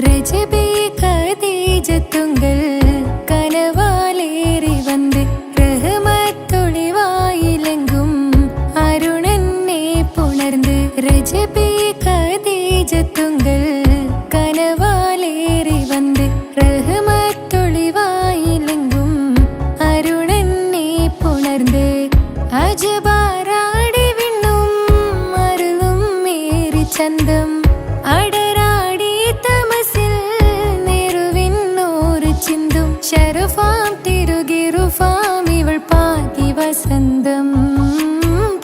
രജബേ ഖദീജത്തുങ്കൾ കനവാലേറി വന്ന് റഹ്മത്തൊളിവായിലെങ്കും അരുണനെ പുണർന്ന് രജബേ ഖദീജത്തുങ്കൾ കനവാലേറി വന്ന് റഹ്മത്തൊളിവായിലെങ്കും അരുണനെ പുണർന്ന് അജബാരാടി വിണ്ണും അരുളും മേറി ചന്തം അടരാടി തമസിൽ നെരുവിന്നോറ് ചിന്തും ശരഫാം തിരുകിറുഫാം ഇവൾ പാകി വസന്തം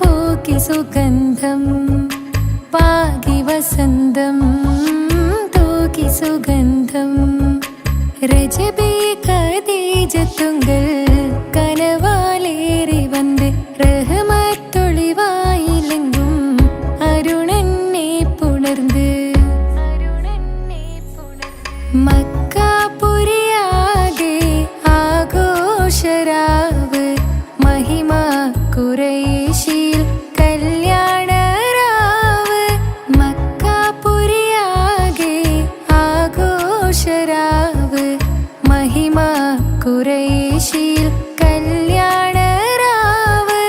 പൂക്കി സുഗന്ധം പാകി വസന്തം തൂക്കി സുഗന്ധം രജബേ ഖദീജത്തുങ്കൾ കനവാലേറി വന്ന് റഹ്മത്തൊളിവായിലെങ്കും അരുണനെ പുണർന്ന് മക്കാപുരിയാകെ ആഘോഷരാവ് മഹിമ ഖുറൈശിയിൽ കല്യാണരാവ് മക്കാപുരിയാകെ ആഘോഷരാവ് മഹിമ ഖുറൈശിയിൽ കല്യാണരാവ്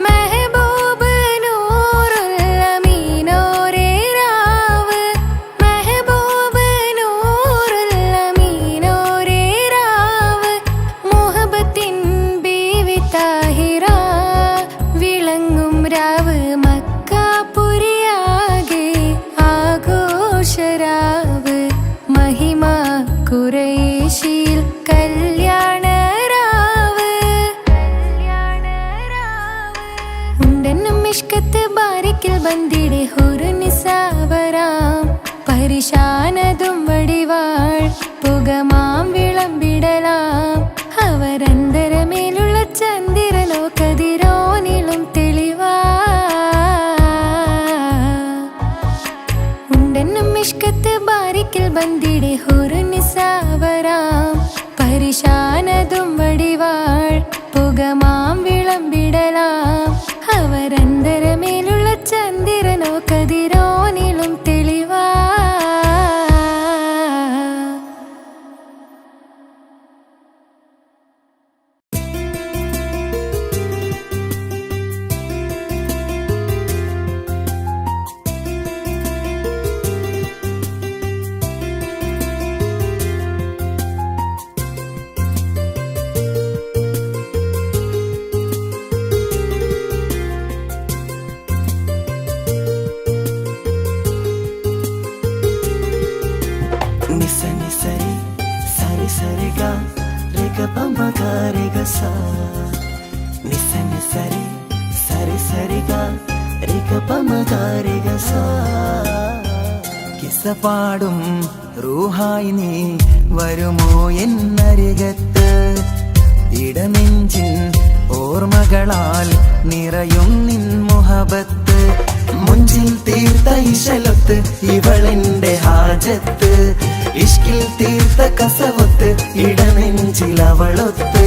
മെഹബൂബ് നൂറുൽ അമീനോരേ രാവ് മെഹബൂബ് നൂറുൽ അമീനോരേ രാവ് മുഹബത്തിൻ ബീവി താഹിറ വിളങ്ങും രാവ് മക്കാപുരിയാകെ ആഘോഷരാവ് മഹിമ ഖുറൈശിയിൽ കല്യാണരാവ് ഉണ്ടെന്നും ഇഷ്കത്ത് ബാരിക്കിൽ ബന്ദിടെ ഹുറു നിസാവരാം പരിശാനതും വടിവാൾ പുകമാം വിളമ്പിടലാം അവരന്തരമേലുള്ള ചന്ദ്രനോ കതിരോനിലും തെളിവാ ഉണ്ടെന്നും ഇഷ്കത്ത് ബാരിക്കിൽ ബന്ദിടെ ഹുറു നിസാവരാം പരിശാനതും വടിവാൾ പുകമാം വിളമ്പിടലാം അവരന്തരമേലുള്ള ചന്ദ്രനോ കതിരോനിലും തെളിവാ പാടും റൂഹായി നീ വരുമോ എന്നരികത്ത് ഇടനെഞ്ചിൻ ഓർമ്മകളാൽ നിറയും നിൻ മുഹബത്ത് മുഞ്ചിൽ തീർത്ത ഇശലൊത്ത് ഇവളെന്റെ ഹാജത്ത് ഇഷ്കിൽ തീർത്ത കസവത്ത് ഇടനെഞ്ചിൽ അവളൊത്ത്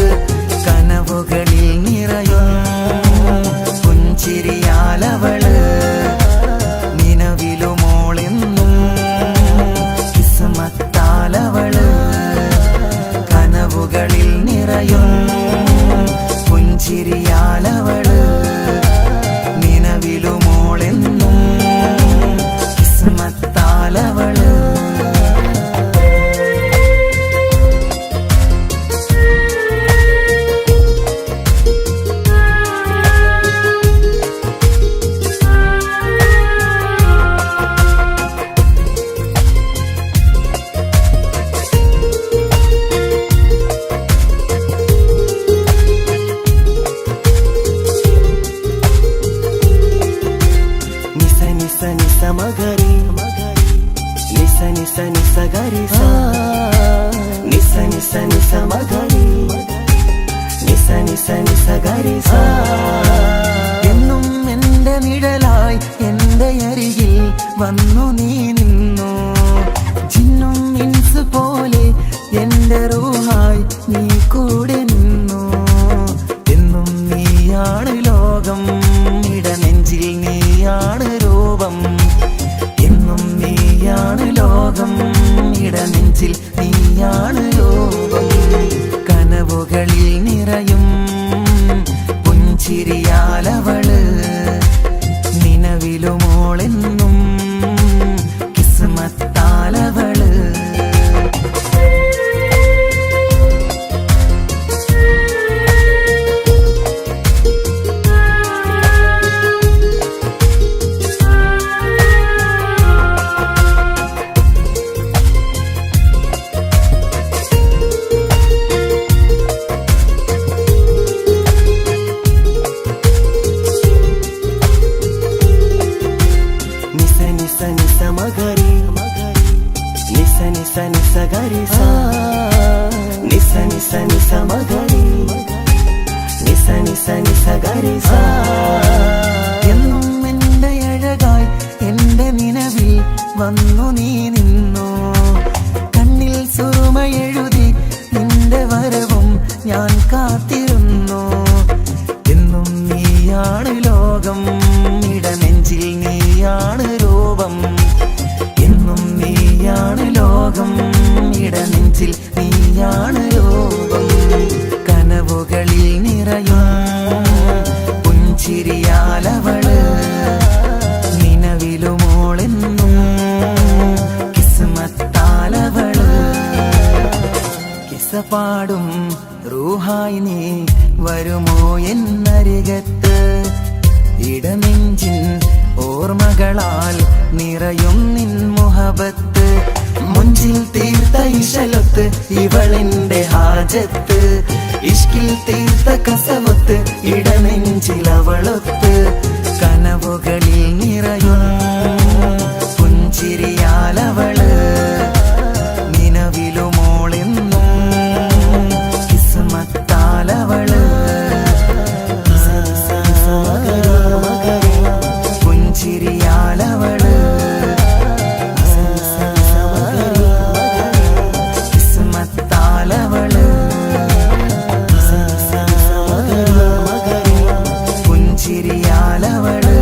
കനവുകളിൽ നിറയും പുഞ്ചിരിയാലവള് നിലവിലുമോളെന്നും കിസ്മത്താലവള് കനവുകളിൽ നിറയും പുഞ്ചിരിയാലവള് നിലവിലുമോളെന്നും കിസ്മത്താലവള് എന്നും എന്റെ നിഴലായി എന്റെ അരികിൽ വന്നു നീ നിന്നു ജിന്നും ഇൻസ് പോലെ എന്റെ റൂഹായി നീ കൂടെ നിന്നു എന്നും നീയാണ് ലോകം ഇടനെഞ്ചിൽ നീയാണ് രൂപം എന്നും നീയാണ് ലോകം ഇടനെ നീയാണ് ലോകം. കനവുകളിൽ നിറയും പുഞ്ചിരിയാലവള്, നിലവിലുമോളെന്നും കിസ്മത്താലവള്. മഗരി നിസ നിസ നിസ ഗരി സ നിസ നിസ നിസ മഗരി നിസ നിസ നിസ ഗരി സ. എന്നും എന്റെ അഴകായി എന്റെ നിലവിൽ വന്നു നീ നിന്നു. കണ്ണിൽ സുറുമയെഴുതി നിന്റെ വരവും ഞാൻ കാത്തിരുന്നു. എന്നും നീയാണ് ലോകം, ഇടനെഞ്ചിൽ നീയാണ് രൂപം. എന്നും നീയാണ് ലോകം, ഇടനെഞ്ചിൽ നീയാണ് രൂപം. കനവുകളിൽ നിറയും പുഞ്ചിരിയാലവള്, നിലവിലുമോളെന്നും കിസ്മത്താലവള്. കിസ്സപാടും റൂഹായി നീ വരുമോ എന്നരികത്ത്? ഇടനെഞ്ചിൻ ഓർമ്മകളാൽ നിറയും നിൻ മുഹബത്ത്. മുഞ്ചിൽ തീർത്ത ഇശലൊത്ത് ഇവളെന്റെ ഹാജത്ത്. ഇഷ്കിൽ തീർത്ത കസവത്ത് ഇടനെഞ്ചിലവളൊത്ത്. കനവുകളിൽ നിറയും പുഞ്ചിരിയാലവള്, നിലവിലുമോളെന്നും കിസ്മത്താലവള്. പുഞ്ചിരിയാലവള്, കിസ്മത്താലവള്. പുഞ്ചിരിയാലവള്,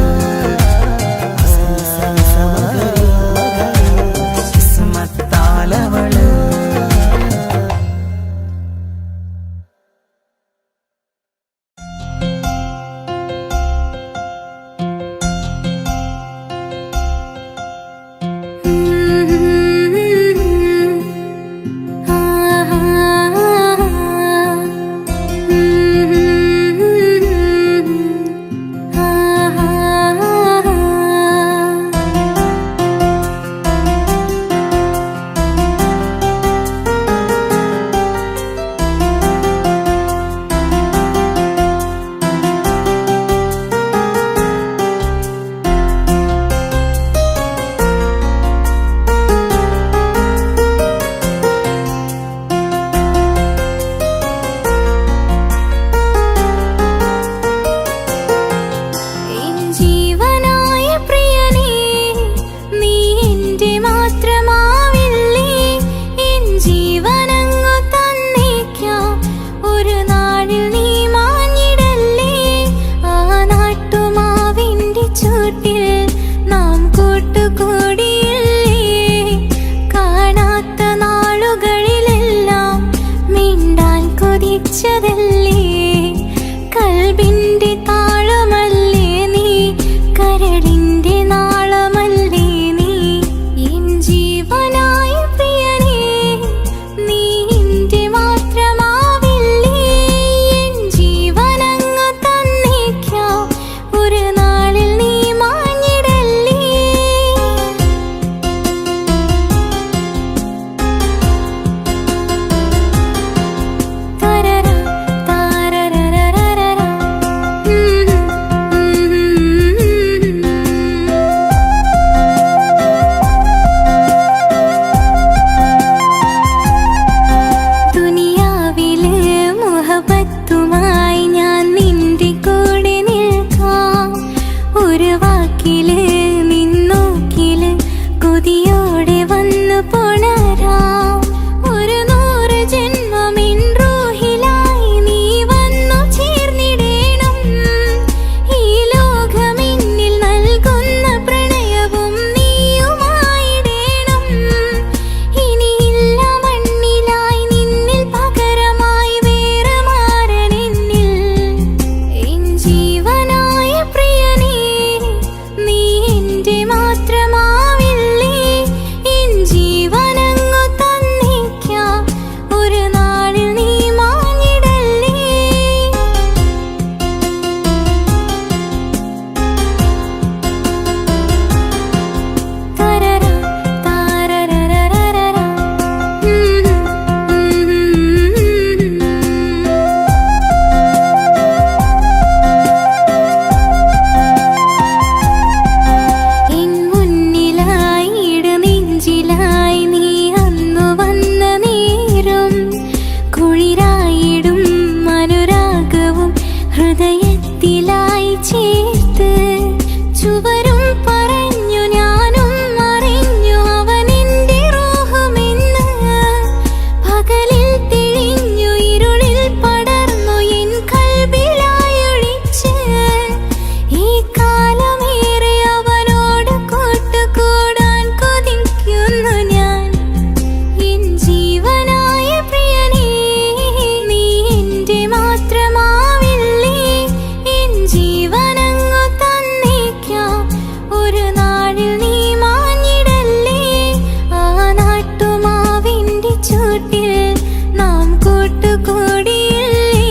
കൂട്ടുകൂടിയില്ലേ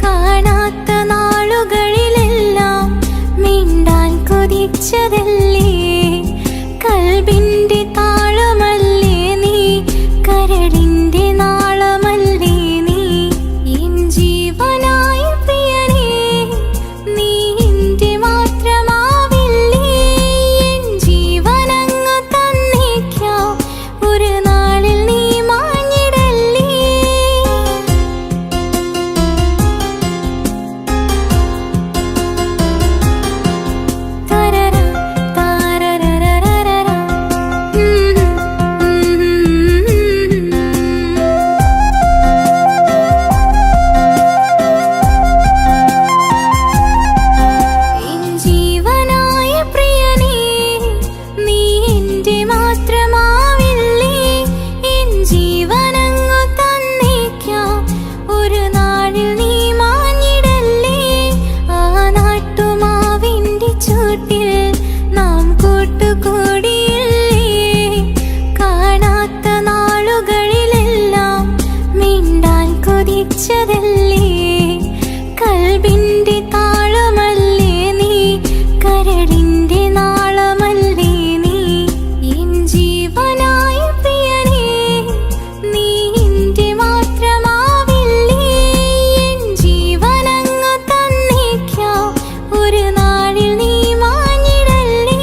കാണാത്ത നാളുകളിലെല്ലാം മിണ്ടാൻ കൊതിച്ചതല്ലേ കൽബിന്റെ താളമല്ലേ നീ കരളിന്റെ നാളമല്ലേ നീ എൻ ജീവനായ പ്രിയനേ നീ എന്റെ മാത്രമാവില്ലേ എൻ ജീവനങ്ങ് തന്നേക്കാം ഒരു നാളിൽ നീ മാഞ്ഞിടല്ലേ തരര താരരരരരര എൻ ജീവനായ പ്രിയനേ നീ എന്റെ മാത്രമാവില്ലേ എൻ ജീവനങ്ങു തന്നേക്കാം ഒരു നാളിൽ നീ മാഞ്ഞിടല്ലേ ആ നാട്ടുമാവിന്റെ ചൂട്ടിൽ നാം കൂട്ടുകൂടിയില്ലേ കാണാത്ത നാളുകളിലെല്ലാം മിണ്ടാൻ കൊതിച്ചതല്ലേ കൽബിന്റെ താളമല്ലേ നീ കരളിന്റെ നാളമല്ലേ നീ എൻ ജീവനായ പ്രിയനേ നീ എന്റെ മാത്രമാവില്ലേ എൻ ജീവനങ്ങ് തന്നേക്കാം ഒരു നാളിൽ നീ മാഞ്ഞിടല്ലേ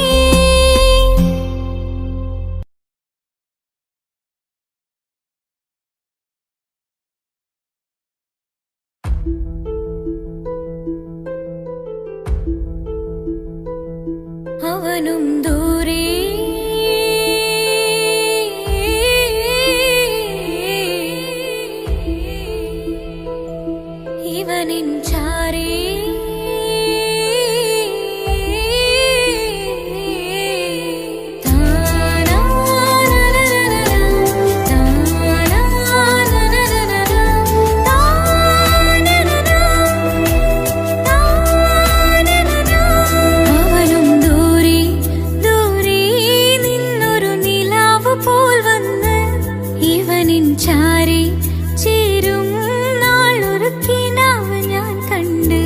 അവനും ദൂരെ ഇവനിൻ ചാരേ അവനും ദൂരെ ദൂരെ നിന്നൊരു നിലാവ് പോൽ വന്ന് ഇവനിൻ ചാരേ ചേരും നാളൊരു കിനാവ് ഞാൻ കണ്ട്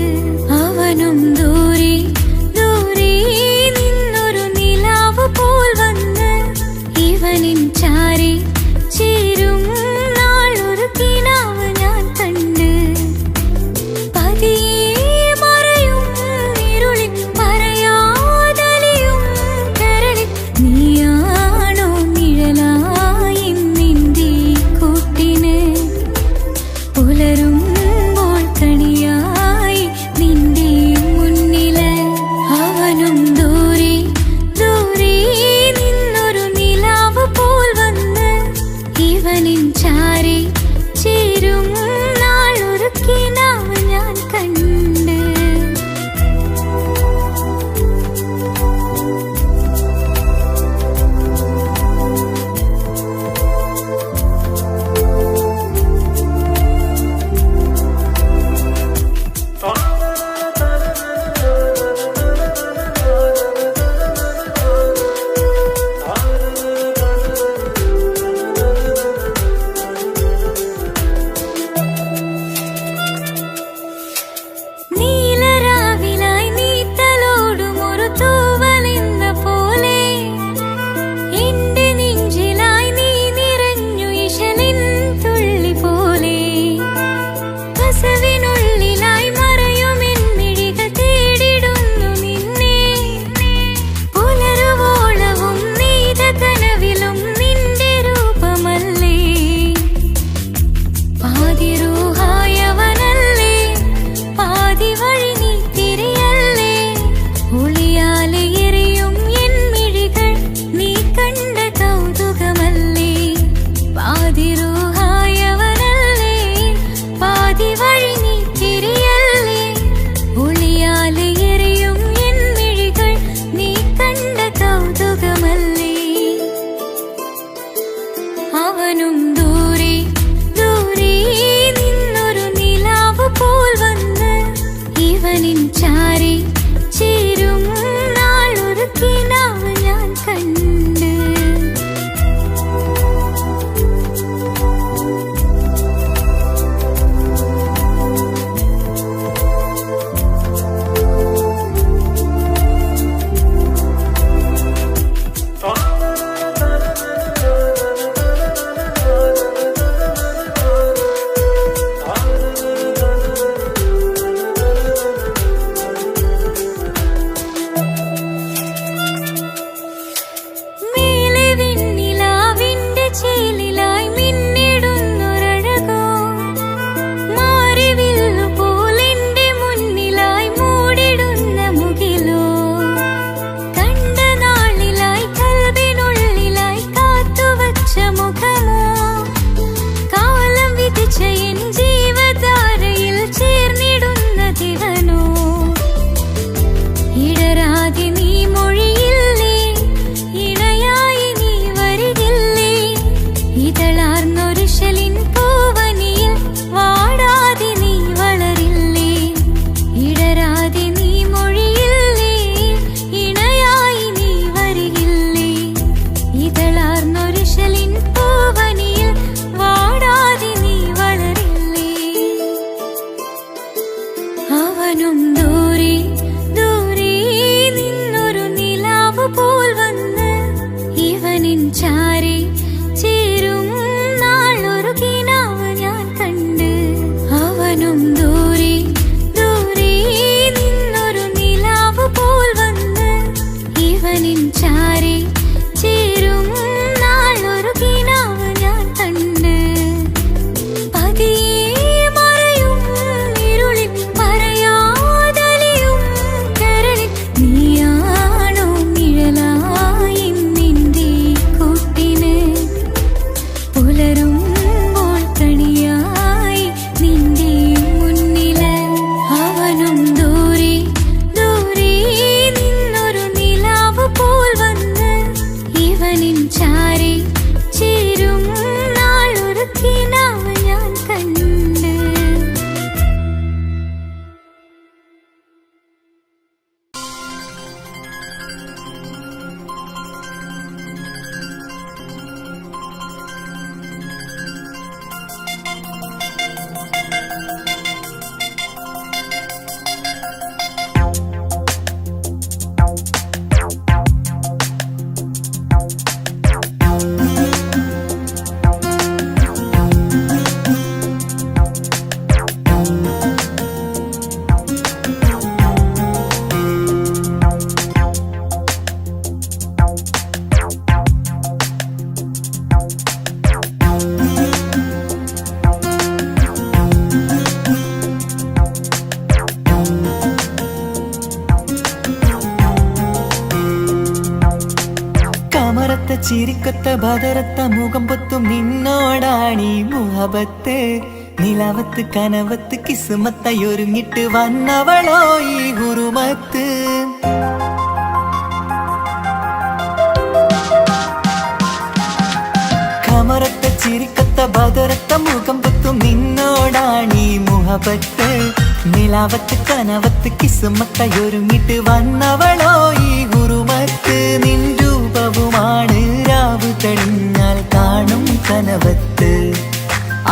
ചിരിക്കൊത്ത ബദറത്ത മുഖം പൊത്തും നിന്നോടാണീ മുഹബത്ത്. നിലവത്ത് കനവത്ത് കിസ്മത്തായി ഒരുങ്ങിട്ട് വന്നവളോ ഈ ഹുറുമത്ത്. കമറത്ത ചിരിക്കത്ത ബദറത്ത മുഖം പൊത്തും നിന്നോടാണീ മുഹബത്ത്. നിലാവത്ത് കനവത്ത് കിസ്മത്തായി ഒരുങ്ങിട്ട് വന്നവളോ ഈ ഹുറുമത്ത്. നിൻ രൂപവുമാണ് രാവ് തെളിഞ്ഞാൽ കാണും കനവത്ത്.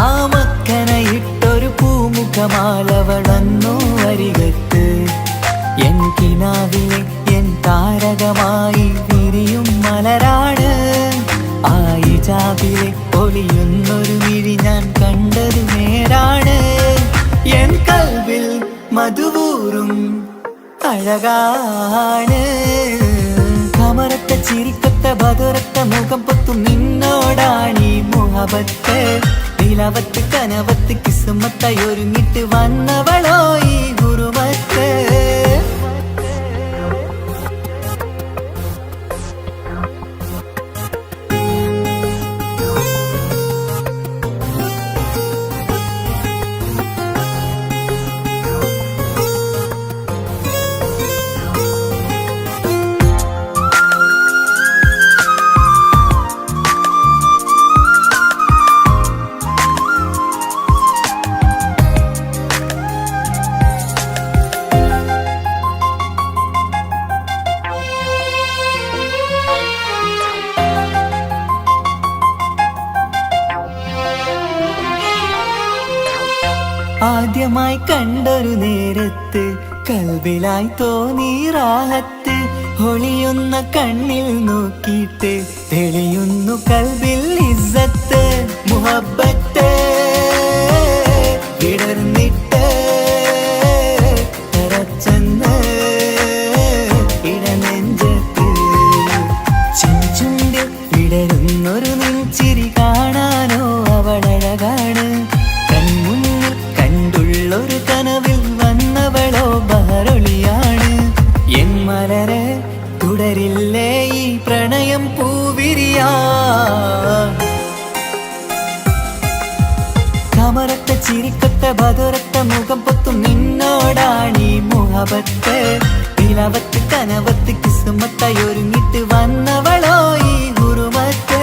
ആ മക്കനയിട്ടൊരു പൂമുഖമാലവളന്നു അരികത്ത്. എൻ കിനാവിലെ എൻ താരകമായി വിരിയും മലരാണ്. ആ ഇജാബിലെ ഒളിയുന്നൊരു മിഴി ഞാൻ കണ്ടത് നേരാണ്. എൻ കൽവിൽ മധുവൂറും അഴകാണ്. കമറത്ത ചിരിക്കത്ത ബദറത്ത മുഖം പൊത്തും നിന്നോടാണീ മുഹബത്ത്. നിലവത്ത് കനവത്ത് കിസ്മത്തായി ഒരുങ്ങിട്ട് വന്നവളോ ഈ ഹുറുമത്ത്. ആദ്യമായി കണ്ടൊരു നേരത്ത് കൽബിലായി തോന്നി റാഹത്ത്. ഒളിയുന്ന കണ്ണിൽ നോക്കിയിട്ട് തെളിയുന്നു കൽബിൽ ഇസ്സത്ത്. മുഹബ്ബത്ത് വിടർന്നിട്ട് തറച്ചെന്ന് ഇടനെഞ്ചത്ത്. ചിഞ്ചുണ്ടിൽ വിടരുന്നൊരു നെഞ്ചിരി കാണാനോ അവളഴകാണ്. ഒരു കനവിൽ വന്നവളോ ബഹറൊളിയാണ്. എൻ മലരെ തുടരില്ലേ ഈ പ്രണയം പൂവിരിയാ. കമറത്ത ചിരിക്കത്ത ബദറത്ത മുഖം പൊത്തും നിന്നോടാണീ മുഹബത്ത്. നിലവത്ത് കനവത്ത് കിസ്മത്തായി ഒരുങ്ങിട്ട് വന്നവളോ ഈ ഹുറുമത്ത്.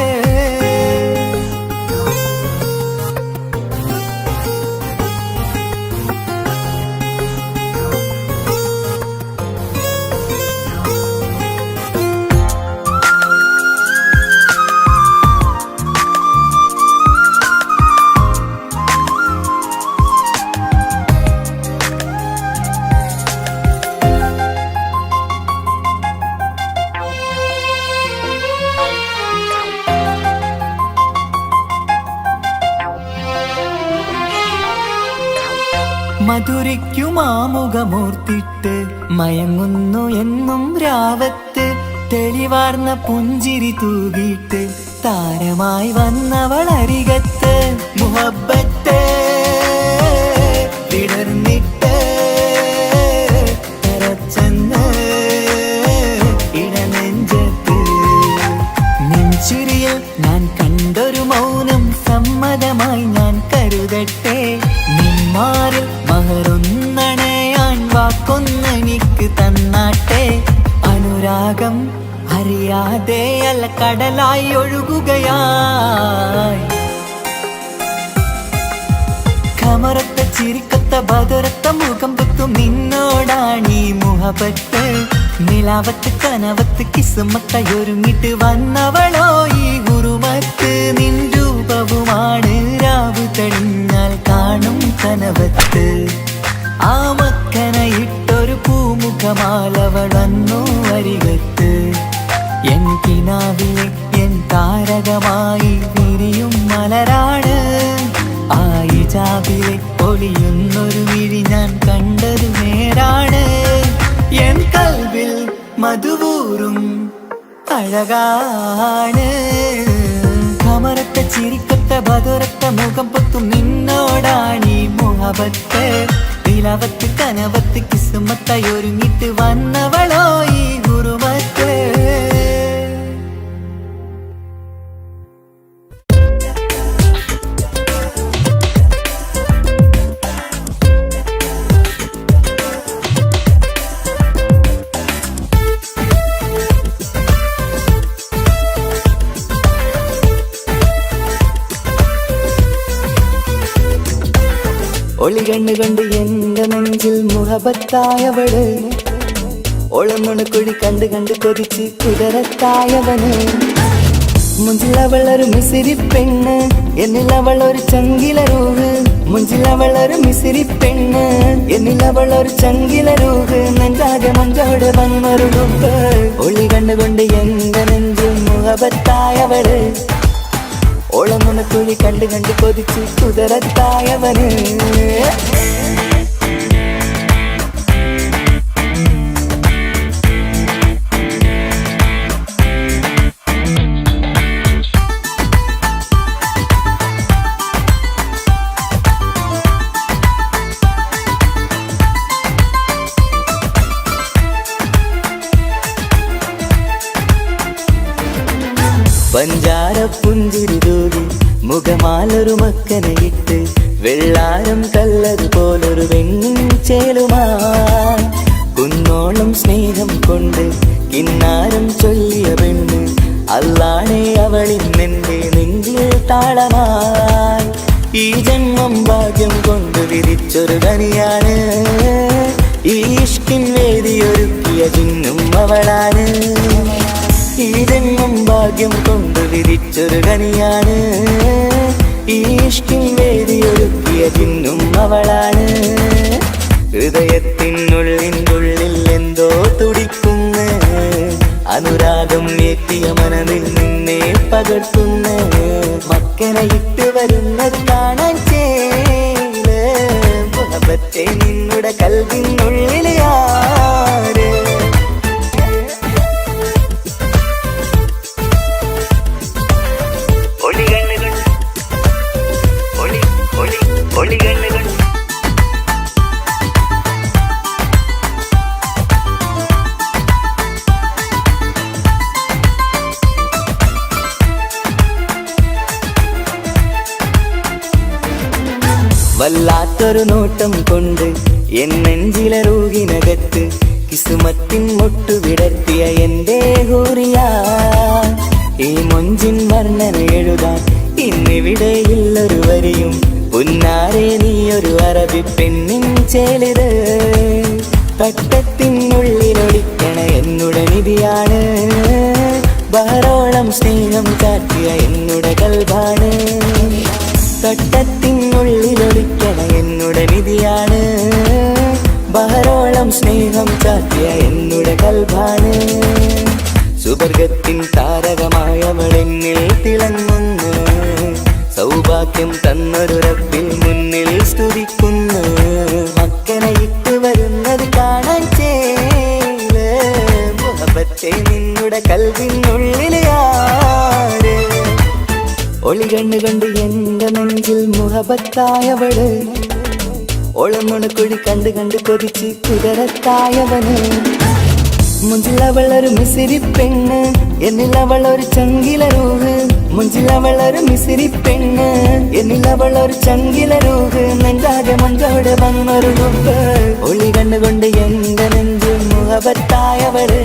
മധുരിക്കുമാമുഖമൂർത്തിട്ട് മയങ്ങുന്നു എന്നും രാവത്ത്. തെളിവാർന്ന പുഞ്ചിരി തൂകിയിട്ട് താരമായി വന്നവൾ അരികത്ത്. മുഹബ്ബത്ത് വിടർന്നിട്ട് തറച്ചെന്ന് ഇടനെഞ്ചത്ത്. നെഞ്ചുരിയിൽ ഞാൻ കണ്ടൊരു മൗനം സമ്മതമായി ഞാൻ കരുതട്ടെ. നിന്മാരിൽ മഹറൊന്നണയാൻ വാക്കൊന്നെനിക്ക് തന്നാട്ടെ. അനുരാഗം അറിയാതെ അല്ല കടലായി ഒഴുകുകയായി. കമറത്ത ചിരിക്കത്ത ബദറത്ത മുഖം പൊത്തും നിന്നോടാണീ മുഹബത്ത്. നിലാവത്ത് കനവത്ത് കിസ്മത്തായി ഒരുങ്ങിട്ട് വന്നവളോ ഈ ഹുറുമത്ത്. നിൻ രൂപവുമാണ് രാവ് തെളിഞ്ഞാൽ കാണും കനവത്ത്. ആ മക്കനയിട്ടൊരു പൂമുഖമാലവളന്നു അരികത്ത്. എൻ കിനാവിലെ എൻ താരകമായി വിരിയും മലരാണ്. ആ ഇജാബിലെ ഒളിയുന്നൊരു മിഴി ഞാൻ കണ്ടത് നേരാണ്. എൻ കൽവിൽ മധുവൂറും അഴകാണ്. കമറത്ത ചിരിക്കത്ത ബദറത്ത മുഖം പൊത്തും നിന്നോടാണീ മുഹബത്ത്. നിലവത്ത് കനവത്ത് കിസ്മത്തായി ഒരുങ്ങിട്ട് വന്നവളോ ഈ ഹുറുമത്ത്. ഒളി കണ്ണുകൊണ്ട് എന്റെ നെഞ്ചിൽ മുഹബത്തായവള് ഒളമുണക്കുഴി കണ്ട് കണ്ട് കൊതിച്ച് കുതിരത്തായവന് മുഞ്ചിലവളൊരു മിസിരി പെണ്ണ് എന്നിലവളൊരു ചങ്കിലരൂഹ് മുഞ്ചിലവളൊരു മിസിരി പെണ്ണ് എന്നിലവളൊരു ചങ്കിലരൂഹ് നെഞ്ചാകെ മഞ്ചോട് വന്നൊരു ഡുബ് ഒളി കണ്ണുകൊണ്ട് എന്റെ നെഞ്ചിൽ മുഹബത്തായവള് ഓളമുണക്കുഴി കണ്ട് കണ്ട് കൊതിച്ച് കുതിരത്തായവന് പഞ്ചാര പുഞ്ചിരി തൂകി മുഖമാലൊരു മക്കനയിട്ട് വെള്ളാരം കല്ലതുപോലൊരു വെണ്ണിൻ ചേലുമാ കുന്നോളം സ്നേഹം കൊണ്ട് കിന്നാരം ചൊല്ലിയ പെണ്ണ് അല്ലാണേ അവളിന്നെന്റെ നെഞ്ചിൽ താളമായി ഈ ജന്മം ഭാഗ്യം കൊണ്ട് വിരിച്ചൊരു കനിയാണ് ഈ ഇഷ്കിൻ വേദിയൊരുക്കിയ ജിന്നും അവളാണ് ഈ ജന്മം ഭാഗ്യം കൊണ്ട് വിരിച്ചൊരു കനിയാണ് ഈ ഇഷ്കിൻ വേദിയൊരുക്കിയ ജിന്നും അവളാണ് ഹൃദയത്തിനുള്ളിനുള്ളിൽ എന്തോ തുടിക്കുന്ന അനുരാഗം ഏറ്റിയ മനതിൽ നിന്നെ പകർത്തുന്ന മക്കനെ ഇട്ട് വരുന്നത് കാണാൻ ചേല് മുഹബത്തെ നിന്നുടെ കൽവിനുള്ളിൽ ആര് വല്ലാത്തൊരു നോട്ടം കൊണ്ട് എൻ നെഞ്ചിലെ റൂഹിനകത്ത് കിസുമത്തിൻ മുട്ടു വിടർത്തിയ എന്റെ ഹൂറിയ ഈ മൊഞ്ചിൻ വർണ്ണന എഴുതാൻ ഇന്നിവിടെയുള്ളൊരു വരിയും പുന്നാരെ നീയൊരു അറബി പെണ്ണിൻ ചേലിത് തട്ടത്തിനുള്ളിലൊളിക്കണ എന്നുടെ നിധിയാണ് ബഹറോളം സ്നേഹം കാട്ടിയ എന്നുടെ കൽബാണ് തട്ടത്തിനുള്ളിലൊളിക്കണ എന്നുടെ നിധിയാണ് ബഹറോളം സ്നേഹം കാട്ടിയ എന്നുടെ കൽബാണ് സുവർഗത്തിൻ താരകമായവളെന്നിൽ തിളങ്ങുന്നു സൗഭാഗ്യം തന്നൊരു റബ്ബിൽ മുന്നിൽ സ്തുതിക്കുന്നു മക്കനെ ഇട്ട് വരുന്നത് കാണാൻ ചേല് മുഹബത്തെ നിന്നുടെ കൽവിനുള്ളിൽ ആര് ഒളി കണ്ണുകൊണ്ട് എന്റെ നെഞ്ചിൽ മുഹബത്തായവള് ഒളമുണക്കുഴി കണ്ട് കണ്ട് കൊതിച്ച് കുതിരത്തായവന് മുഞ്ചിലവളൊരു മിസിരി പെണ്ണ് എന്നിലവളൊരു ചങ്കിലരൂഹ് മുഞ്ചിലവളൊരു മിസിരി പെണ്ണ് എന്നിലവളൊരു ചങ്കിലരൂഹ് നെഞ്ചാകെ മഞ്ചോട് വന്നൊരു ഡുബ് ഒളി കണ്ണുകൊണ്ട് എന്റെ നെഞ്ചിൽ മുഹബത്തായവള്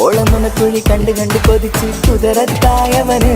ഓളമുണക്കുഴി കണ്ട് കണ്ട് കൊതിച്ച് കുതിരത്തായവന്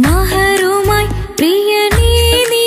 മഹറുമായി പ്രിയനേ നീ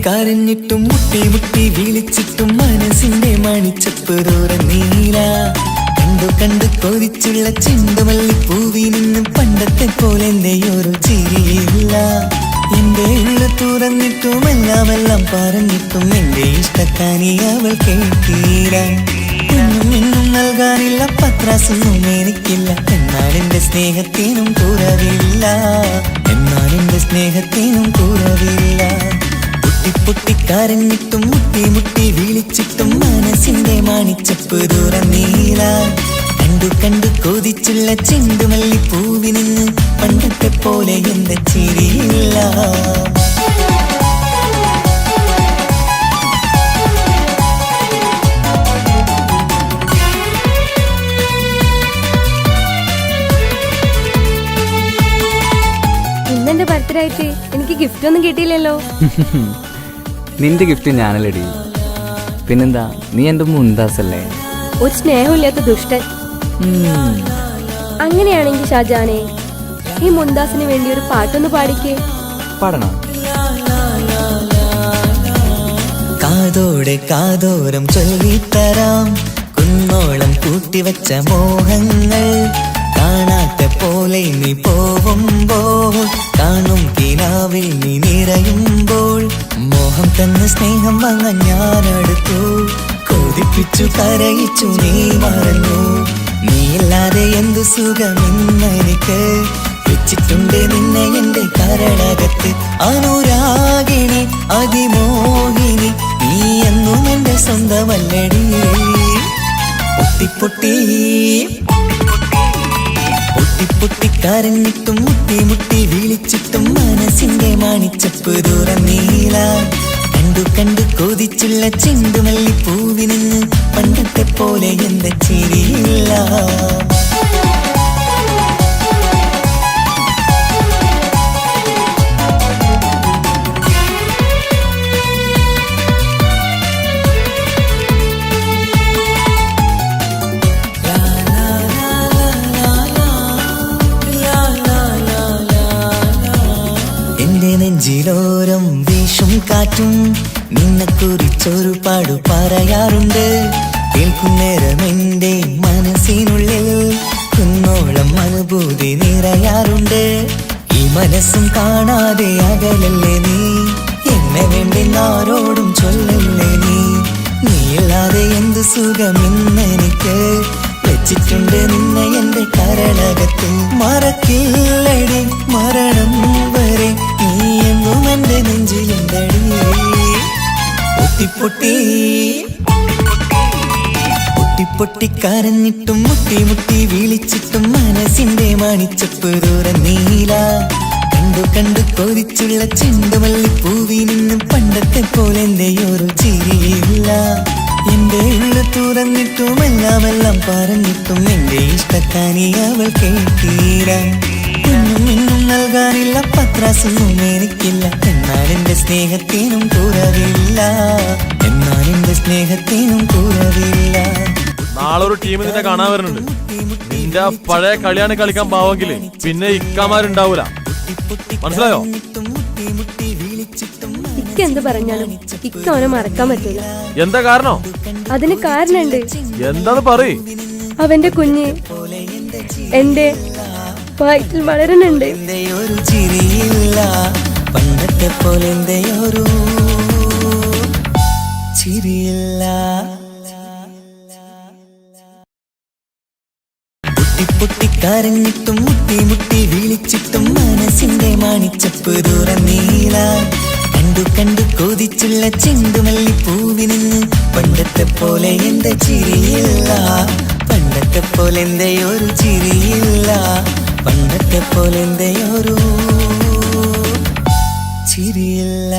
കരഞ്ഞിട്ടും മുട്ടി മുട്ടി വിളിച്ചിട്ടും മനസ്സിന്റെ മണിച്ചപ്പ് തുറന്നീല. കണ്ടു കണ്ടു കൊതിച്ചുള്ള ചെണ്ടുമല്ലിപ്പൂവിൽ നിന്നും പണ്ടത്തെ പോലെ എന്റെയൊരു ചിരിയില്ല. എന്റെ ഉള്ളു തുറന്നിട്ടും എല്ലാം പറഞ്ഞിട്ടും എന്റെ ഇഷ്ടക്കാനി അവൾ കേട്ടീര. എന്നും നൽകാനില്ല പത്രാസൊന്നും എനിക്കില്ല. എന്നാൽ എന്റെ സ്നേഹത്തിനും കുറവില്ല. എന്നാൽ എന്റെ സ്നേഹത്തിനും കുറവില്ല. പൊട്ടി കരഞ്ഞിട്ടും മുട്ടി മുട്ടി വിളിച്ചിട്ടും മനസ്സിന്റെ മാണിച്ചപ്പ് തുറന്നീല. കണ്ടു കണ്ടു കൊതിച്ചുള്ള ചെണ്ടുമല്ലിപ്പൂവിൽ നിന്ന് പണ്ടത്തെ പോലെ എന്റെ ചിരിയില്ല. ഇന്നെന്റെ ബർത്ത്ഡേ ആയിട്ട് എനിക്ക് ഗിഫ്റ്റ് ഒന്നും കിട്ടിയില്ലല്ലോ. നിന്റെ ഗിഫ്റ്റ് ഞാനല്ലടി, പിന്നെന്താ, നീ എന്റെ മുന്താസല്ലേ. ഒരു സ്നേഹമില്ലാത്ത ദുഷ്ടൻ. അങ്ങനെയാണെങ്കിൽ ഷാജാനെ, ഈ മുന്താസിന് വേണ്ടി ഒരു പാട്ടൊന്ന് പാടിക്കേ. പാടണം. കാതോടെ കാതോരം ചൊല്ലിത്തരാം കുന്നോളം കൂട്ടിവച്ച മോഹങ്ങൾ. കാണാത്ത പോലെ നീ പോവുമ്പോൾ കാണും കിനാവിൽ നീ നിറയുമ്പോൾ മോഹം തന്ന സ്നേഹം വാങ്ങാൻ ഞാനെടുത്തു. കൊതിപ്പിച്ചു കരയിച്ചു നീ മറന്നു. നീയില്ലാതെ എന്തു സുഖമെന്നെനിക്ക്. വെച്ചിട്ടുണ്ട് നിന്നെ എന്റെ കരളകത്ത്. അനുരാഗിണി അതിമോഹിനി നീ എന്നും എന്റെ സ്വന്തമല്ലടി. പൊട്ടി പൊട്ടി കരഞ്ഞിട്ടും മുട്ടി മുട്ടി വിളിച്ചിട്ടും മനസ്സിന്റെ മാണിച്ചപ്പ് തുറന്നീല. കണ്ടു കണ്ടു കൊതിച്ചുള്ള ചെണ്ടുമല്ലിപ്പൂവിൽ നിന്ന് പണ്ടത്തെ പോലെ എന്റെ ചിരിയില്ല. നെഞ്ചിലോരം വീശും കാറ്റും നിന്നെ കുറിച്ചൊരു പാടു പറയാറുണ്ട്. കേൾക്കുന്നേരം എന്റെ മനസ്സിനുള്ളിൽ കുന്നോളം അനുഭൂതി നിറയാറുണ്ട്. ഈ മനസ്സും കാണാതെ അകലല്ലേ നീ. എന്നെ വേണ്ടി ആരോടും ചൊല്ലല്ലേ നീ. നീയില്ലാതെ എന്ത് സുഖമെന്നെനിക്ക്. വെച്ചിട്ടുണ്ട് നിന്നെ എന്റെ കരളകത്ത്. മറക്കില്ലടി മരണം വരെ നീ എന്നും എന്റെ നെഞ്ചിലുണ്ടടി. പൊട്ടി പൊട്ടി കരഞ്ഞിട്ടും മുട്ടി മുട്ടി വിളിച്ചിട്ടും മനസ്സിന്റെ മാണിച്ചപ്പ് തുറന്നീല. കണ്ടു കണ്ടു കൊതിച്ചുള്ള ചെണ്ടുമല്ലിപ്പൂവിൽ നിന്നും പണ്ടത്തെ പോലെ എന്റെയൊരു ചിരിയില്ല. എന്റെ ഉള്ളു തുറന്നിട്ടും എല്ലാം പറഞ്ഞിട്ടും എന്റെ ഇഷ്ടക്കാനി അവൾ കേട്ടീര. ഇന്നും നൽകാനില്ല പത്രാസൊന്നും എനിക്കില്ല. എന്നാൽ എന്റെ സ്നേഹത്തിനും കുറവില്ല. എന്നാൽ എന്റെ സ്നേഹത്തിനും കുറവില്ല. നാളെ ഒരു ടീം നിന്നെ കാണാൻ വരുന്നുണ്ട്. നിന്റെ പഴയ കളിയാണ് കളിക്കാൻ പാവെങ്കില് പിന്നെ ഇക്കമാരുണ്ടാവൂല. മനസ്സിലായോ? ഇക്ക എന്ത് പറഞ്ഞാലും ഇക്ക അവനെ മറക്കാൻ പറ്റൂല. എന്താ കാരണം? അതിന് കാരണുണ്ട്. എന്താന്ന് പറയ്. അവന്റെ കുഞ്ഞ് എന്റെ വയറ്റിൽ വളരുന്നുണ്ട്. ഒരു ചിരിയില്ല പണ്ടത്തെ പോലെ എന്റെയൊരു ചിരിയില്ല. പൊട്ടി കരഞ്ഞിട്ടും മുട്ടി മുട്ടി വിളിച്ചിട്ടും മനസ്സിന്റെ മാണിച്ചപ്പ് തുറന്നീല. കണ്ടു കണ്ടു കൊതിച്ചുള്ള ചെണ്ടുമല്ലിപ്പൂവിൽ നിന്ന് പണ്ടത്തെ പോലെ എന്റെ ചിരിയില്ല. പണ്ടത്തെ പോലെ എന്റെയൊരു ചിരിയില്ല. പണ്ടത്തെ പോലെ എന്റെയൊരു ചിരിയില്ല.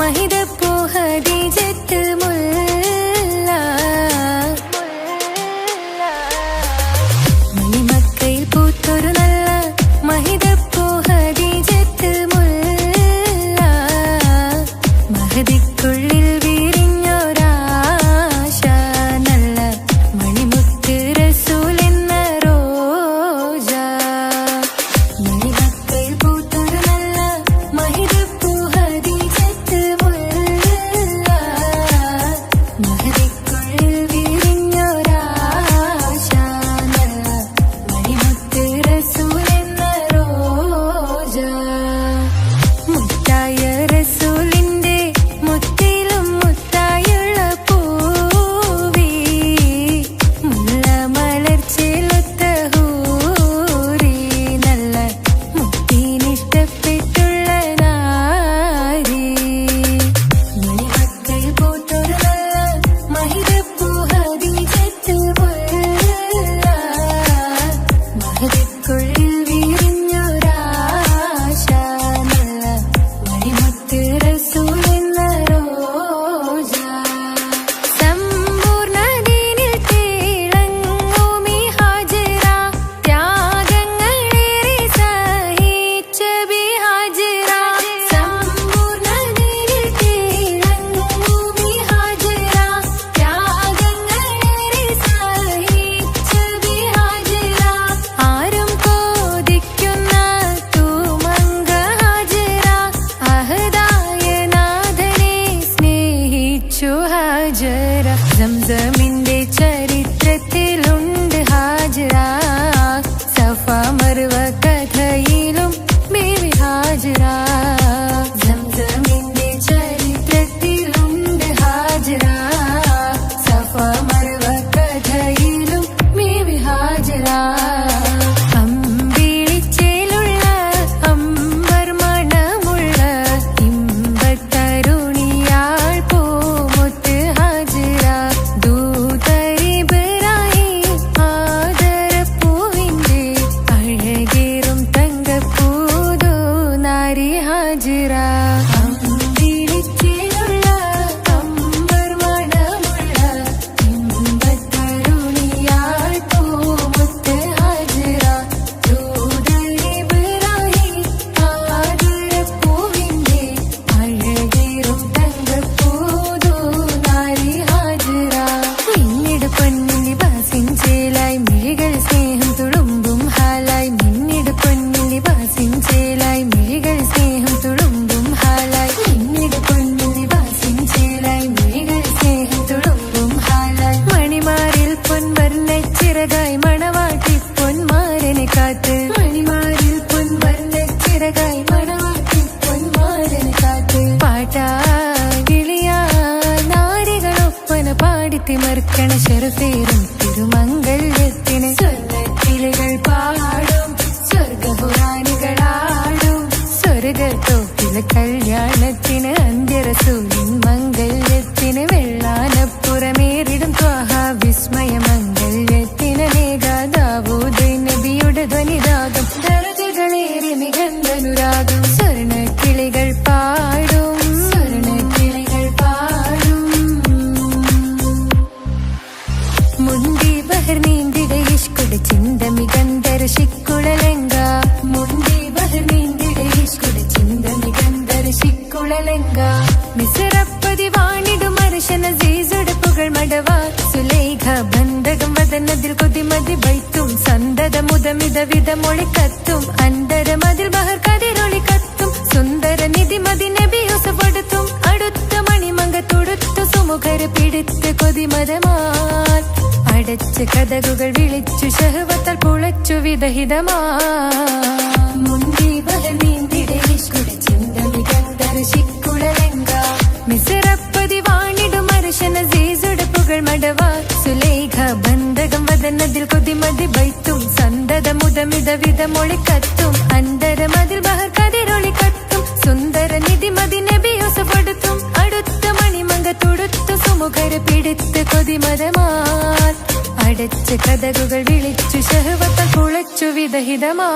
മഹിതപ്പൂ ഹദീജത്ത് മുല്ല മണിമക്കയിൽ പൂത്തൊരു നല്ല മഹിതപ്പൂ ഹദീജത്ത് മുല്ല മഹദിക്കുള്ളിൽ വിരിഞ്ഞൊരാശ നല്ല മണിമുത്ത് റസൂൽ എന്ന റോജ മണിമക്കയിൽ പൂത്തൊരു നല്ല മഹിതപ്പൂ ഹദീജത്ത് മുല്ല മഹദിക്കുള്ളിൽ വിരിഞ്ഞൊരാശ നല്ല മണിമുത്ത് റസൂൽ എന്ന റോജ മുത്തായ റസൂലിന്റെ മുത്തിലും മുത്തായുള്ള പൂവി മുല്ല മലർച്ചിലൊത്ത ഹൂറി നല്ല മുത്തിനിഷ്ടപ്പെട്ടുള്ള നാരി മണിമക്കയിൽ പൂത്തൊരു നല്ല മഹിതപ്പൂ ഹദീജത്ത് മുല്ല മഹദിക്കുള്ളിൽ വിരിഞ്ഞൊരാശ നല്ല മണിമുത്ത് റസൂൽ എന്ന റോജ സമ്പൂർണ്ണ ദീനിൽ തിളങ്ങുമീ ഹാജറ ത്യാഗങ്ങളേറെ സഹിച്ച ബിഹാജറ സമ്പൂർണ്ണ ദീനിൽ തിളങ്ങുമീ ഹാജറ ത്യാഗങ്ങളേറെ സഹിച്ച ബിഹാജറ ആരും കോതിക്കുന്ന തൂമങ്ക ഹാജറ അഹദായ നാഥനെ സ്നേഹിച്ചു ഹാജറ സംസമിന്റെ ചരിത്രത്തിലുണ്ട് ഹാജറ സഫ മർവ കഥയിലും ബീവി ഹാജറ സംസമിന്റെ ചരിത്രത്തിലുണ്ട് ഹാജറ സഫ മർവ കഥയിലും ബീവി ഹാജറ അമ്പിളിച്ചേലുള്ള അമ്പർ മണമുള്ള ഇമ്പത്തരുണിയാൾ പൂമുത്ത് ഹാജറ ദൂതരിബറായി ആദരപ്പൂവിന്റെ അഴകേറും തങ്കപ്പൂതു നാരി ഹാജറ അമ്പിളിച്ചേലുള്ള അമ്പർ മണമുള്ള ഇമ്പത്തരുണിയാൾ പൂമുത്ത് ഹാജറ ദൂതരിബറായി ആദരപ്പൂവിന്റെ അഴകേറും തങ്കപ്പൂതു നാരി ഹാജറ മിന്നിട് പൊന്നിൽ ലിബാസിൻ ചേലായി മിഴികൾ സ്നേഹം തുളുമ്പും ഹാലായി മിന്നിട് പൊന്നിൽ ലിബാസിൻ ചേലായി മിഴികൾ സ്നേഹം തുളുമ്പും ഹാലായി മിന്നിട് പൊന്നിൽ ലിബാസിൻ ചേലായി മിഴികൾ സ്നേഹം തുളുമ്പും ഹാലായി മണിമാരിൽ പൊൻവർണ്ണ ചിറകായി മണവാട്ടി പൊന്മാരനെ കാത്ത് മണിമാരിൽ പൊൻവർണ്ണ ചിറകായി മണവാട്ടി പൊന്മാരനെ കാത്ത് പാട്ടായി വിളിയാ നാരികളൊപ്പന പാടിത്തിമർക്കണ ശരഫേറും തിരുമംഗല്യത്തിന് സ്വർണ്ണക്കിളികൾ പാടും സ്വർഗപുരാണികളാടും സ്വർഗത്തോപ്പിലെ കല്യാണത്തിന് അന്ത്യറസൂലിൻ മംഗല്യത്തിന് വെള്ളാനപ്പുറമേറിടും ത്വാഹ വിസ്മയ മംഗല്യത്തിന് നേകാദാവൂദ് നബിയുടെ ധ്വനിരാഗം ദരജകളേറി മികന്ധനുരാഗം സ്വർണ്ണക്കിളികൾ പാടും സ്വർണ്ണക്കിളികൾ പാടും മുന്തി ബഹർ നീന്തിട ഇഷ്കുടെ ചിന്ത മികന്ധര ശിക്കുളലങ്ക മുന്തി ബഹർ നീന്തിട ഇഷ്കുടെ ചിന്ത മികന്ധര ശിക്കുളലങ്ക മിസറപ്പതി വാണിടും അർശന സീസുടെ പുകൾ മടവ സുലൈഖ ബന്ധകം വദനതിൽ കൊതിമതി ബൈത്തും സന്തത മുതമിത വിധമൊളി കത്തും അന്തരമതിൽ ബഹർ കതിരൊളി കത്തും സുന്ദര നിധി മതി നബി യൂസഫെടുത്തും അടുത്ത മണിമങ്ക തൊടുത്തു സുമുഖര് പിടിത്ത് കൊതിമതമാൽ അടച്ച് കഥകുകൾ വിളിച്ചു ഷഹവത്താൽ പുളച്ചു വിദഹിതമാ മുന്തി ബഹർ നീന്തിട ഇഷ്കുടെ ചിന്ത മികന്ധര ശിക്കുളലങ്ക മിസറപ്പതി വാണിടും അർശന സീസുടെ പുകൾ മടവ സുലൈഖ ബന്ധകം വദനതിൽ കൊതിമതി ബൈത്തും സന്തത മുതമിത വിധമൊളി കത്തും അന്തരമതിൽ ബഹർ കതിരൊളി കത്തും സുന്ദര നിധി മതി നബി യൂസഫെടുത്തും അടുത്ത മണിമങ്ക തൊടുത്തു സുമുഖര് പിടിത്ത് കൊതിമതമാൽ അടച്ച് കഥകുകൾ വിളിച്ചു ഷഹവത്താൽ പുളച്ചു വിദഹിതമാ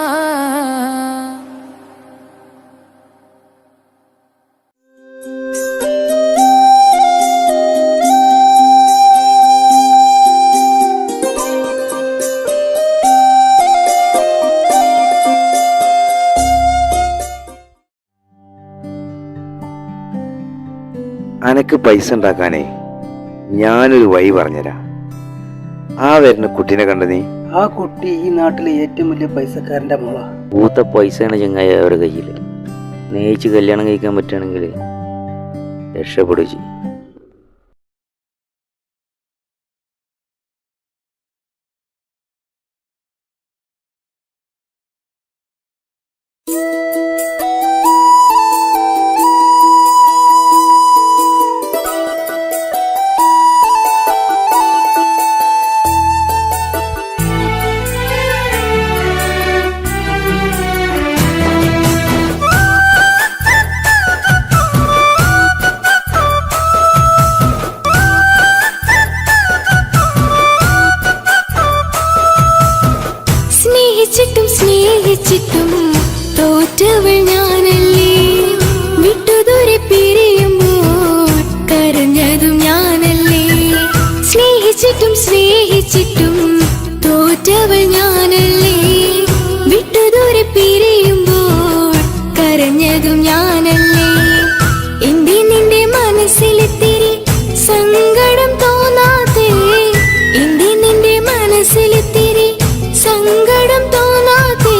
അനക്ക് പൈസ ഉണ്ടാക്കാനേ ഞാനൊരു വഴി പറഞ്ഞുതരാം. ആ വരുന്ന കുട്ടീനെ കണ്ട നീ? ആ കുട്ടി ഈ നാട്ടിലെ ഏറ്റവും വലിയ പൈസക്കാരന്റെ മോളാ. പൂത്ത പൈസയാണ് ചങ്ങായി അവരുടെ കയ്യിൽ. സ്നേഹിച്ച് കല്യാണം കഴിക്കാൻ പറ്റുകയാണെങ്കിൽ രക്ഷപ്പെടുക ചെയ്യും. സ്നേഹിച്ചിട്ടും തോറ്റവൾ ഞാനല്ലേ, വിട്ടുദൂരെ പിരിയുമ്പോൾ കരഞ്ഞതും ഞാനല്ലേ. സ്നേഹിച്ചിട്ടും തോറ്റവൾ ഞാനല്ലേ, വിട്ടുദൂരെ പിരിയുമ്പോൾ കരഞ്ഞതും ഞാനല്ലേ. എന്റെ നിന്റെ മനസ്സിലെത്തിരി സങ്കടം തോന്നാതെ, എന്റെ നിന്റെ മനസ്സിലെത്തിരി സങ്കടം തോന്നാതെ,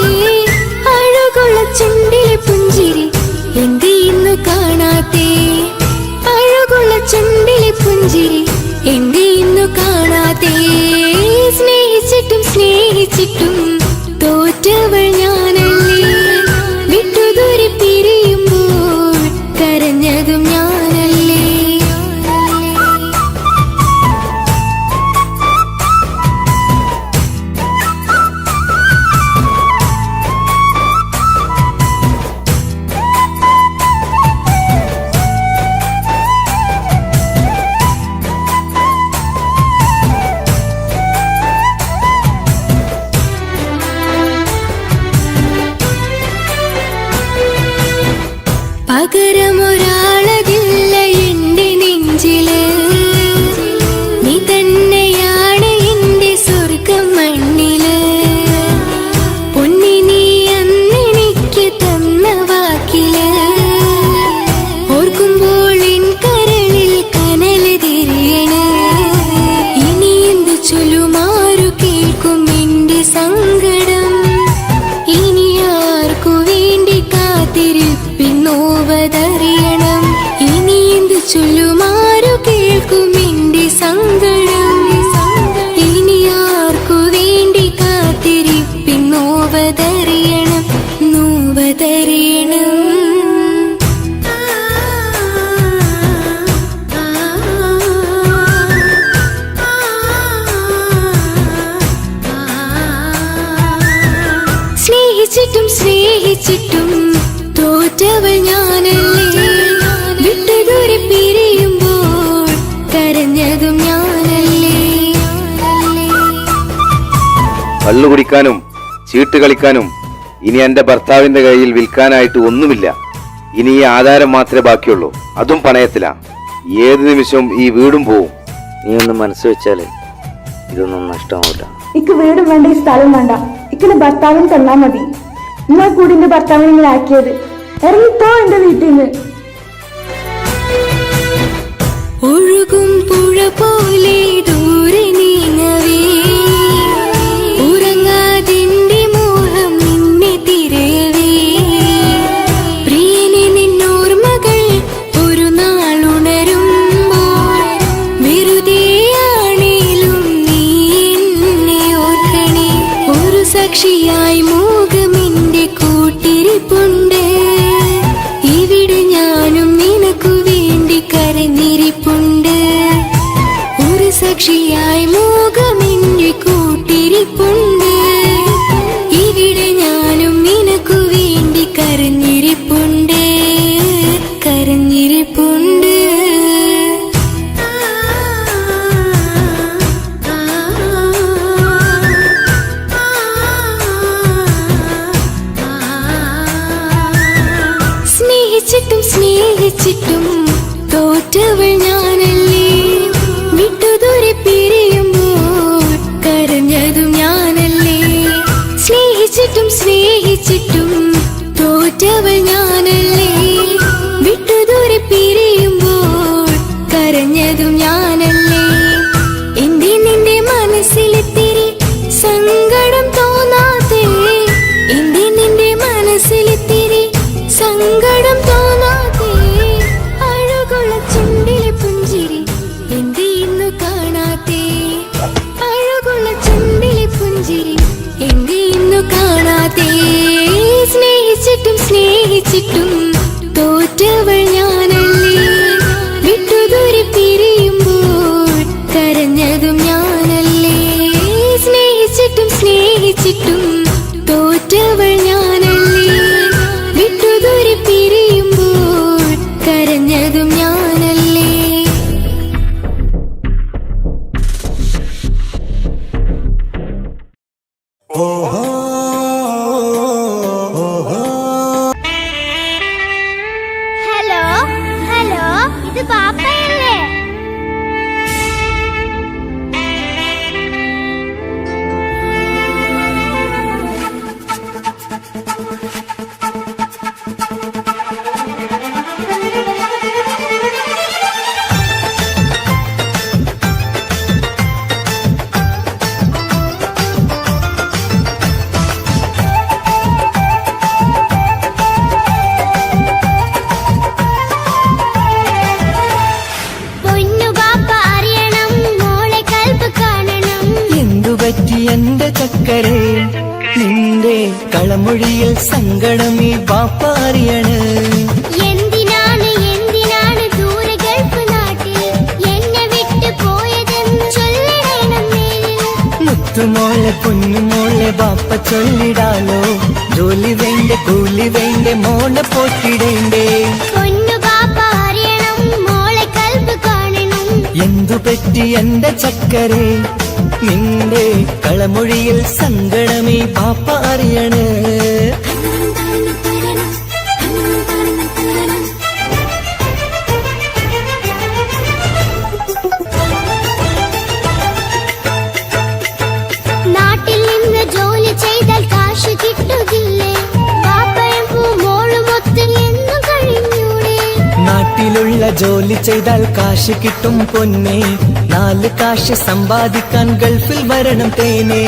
അഴകുള്ള ചുണ്ടിലെ പുഞ്ചിരി എന്തേ ഇന്നു കാണാത്തെ, അഴകുള്ള ചുണ്ടിലെ പുഞ്ചിരി എന്തേ ഇന്നു കാണാത്തെ. സ്നേഹിച്ചിട്ടും തോറ്റവൾ ഞാനല്ലേ, വിട്ടുദൂരെ പിരിയുമ്പോൾ കരഞ്ഞതും ഞാനല്ലേ. പകരമൊരാളതില്ല എന്റെ നെഞ്ചില്, നീ തന്നെയാണ് എന്റെ സ്വർഗം മണ്ണില്. പൊന്നി നീ അന്നെനിക്ക് തന്ന വാക്കില്, ഓർക്കുമ്പോൾ എൻ കരളിൽ കനല് തിരിയണ്. ഇനി എന്ത് ചൊല്ലുമാരു കേൾക്കും എന്റെ സങ്കടം, ഇനി ആർക്കു വേണ്ടി കാത്തിരിപ്പിന്നോവതറിയണം. ഇനി എന്ത് ചൊല്ലുമാരു കേൾക്കും എന്റെ സങ്കടം, ഇനി ആർക്കു വേണ്ടി കാത്തിരിപ്പിന്നോവതറിയണം, നോവതറിയണം. സ്നേഹിച്ചിട്ടും തോറ്റവൾ ഞാനല്ലേ, വിട്ടുദൂരെ പിരിയുമ്പോൾ കരഞ്ഞതും ഞാനല്ലേ. കള്ളു കുടിക്കാനും ചീട്ട് കളിക്കാനും ഇനി എന്റെ ഭർത്താവിന്റെ കയ്യിൽ വിൽക്കാനായിട്ട് ഒന്നുമില്ല. ഇനി ഈ ആധാരം മാത്രമേ ബാക്കിയുള്ളൂ, അതും പണയത്തിലാ. ഏത് നിമിഷവും ഈ വീടും പോവും. നീ ഒന്ന് മനസ്സ് വെച്ചാൽ ഇതൊന്നും നഷ്ടമാവില്ല. ഇക്ക് വീടും വേണ്ട, ഈ സ്ഥലം വേണ്ട, ഇക്കിന് ഭർത്താവിന് തന്നാ മതി. എന്നാ കൂടി എന്റെ ഭർത്താവിനെ ഇങ്ങനെ ആക്കിയത്. ഇറങ്ങിത്തോ എന്റെ വീട്ടിൽ നിന്ന്. ഒഴുകും പുഴ പോലെ ദൂരെ നീങ്ങവേ, ഉറങ്ങാതിന്റെ മോഹം നിന്നെ തിരയവേ. പ്രിയനെ നിന്നോർമകൾ ഒരു നാളുണരുമ്പോൾ, വെറുതെയാണേലും നീ എന്നെ ഓർക്കണേ. ഒരു സാക്ഷിയായി മോഹമെന്റെ കൂട്ടിരിപ്പുണ്ട്, ഇവിടെ ഞാനും നിനക്കു വേണ്ടി കരഞ്ഞിരിപ്പുണ്ട്. ഒരു സാക്ഷിയായി മോഹമെന്റെ കൂട്ടിരിപ്പുണ്ട്, ഇവിടെ ഞാനും നിനക്കു വേണ്ടി കരഞ്ഞിരിപ്പുണ്ട്, കരഞ്ഞിരിപ്പുണ്ട്. സ്നേഹിച്ചിട്ടും തോറ്റവൾ ഞാനല്ലേ, വിട്ടുദൂരെ പിരിയുമ്പോൾ കരഞ്ഞതും ഞാനല്ലേ. സ്നേഹിച്ചിട്ടും തോറ്റവൾ ഞാനല്ലേ, വിട്ടുദൂരെ പിരിയുമ്പോൾ സങ്കടം തോന്നാതെ അഴകുള്ള ചുണ്ടിലെ പുഞ്ചിരി എന്തേ ഇന്നു കാണാത്തെ അഴകുള്ള ചുണ്ടിലെ പുഞ്ചിരി എന്തേ ഇന്നു കാണാത്തെ സ്നേഹിച്ചിട്ടും സ്നേഹിച്ചിട്ടും തോറ്റവൾ ഞാനല്ലേ വിട്ടുദൂരെ പിരിയുമ്പോൾ കരഞ്ഞതും ഞാനല്ലേ സ്നേഹിച്ചിട്ടും സ്നേഹിച്ചിട്ടും തോറ്റവൾ ഞാനല്ലേ വിട്ടുദൂരെ പിരിയുമ്പോൾ കരഞ്ഞതും ഞാനല്ലേ ഹലോ ഹലോ ഇത് പാപ്പയല്ലേ? എന്തുപറ്റി എന്റെ ചക്കരെ നിന്റെ കളമൊഴിയിൽ സങ്കടമീ ബാപ്പ അറിയണ് എന്തിനാണ് എന്തിനാണ് ദൂരെ ഗൾഫ് നാട്ടിൽ എന്നെ വിട്ട് പോയതെന്ന് ചൊല്ലിടണം നേരിൽ. മുത്തുമോളെ പൊന്നുമോളെ ബാപ്പ ചൊല്ലിടാലോ ജോലി വേണ്ട കൂലി വേണ്ട മോളെ പോറ്റിടേണ്ടേ പൊന്നു ബാപ്പ അറിയണം മോളെ കൽബ് കാണണം. എന്തുപറ്റി എന്റെ ചക്കരെ നിന്റെ കളമൊഴിയിൽ സങ്കടമീ ബാപ്പ അറിയണ് നാട്ടിൽ നിന്ന് ജോലി ചെയ്താൽ കാശ് കിട്ടുകില്ലേ? ബാപ്പയും മോളുമൊത്ത് എന്നും കഴിഞ്ഞൂടെ? നാട്ടിലുള്ള ജോലി ചെയ്താൽ കാശ് കിട്ടും പൊന്നെ 4 കാശ് സമ്പാദിക്കാൻ ഗൾഫിൽ വരണം തേനെ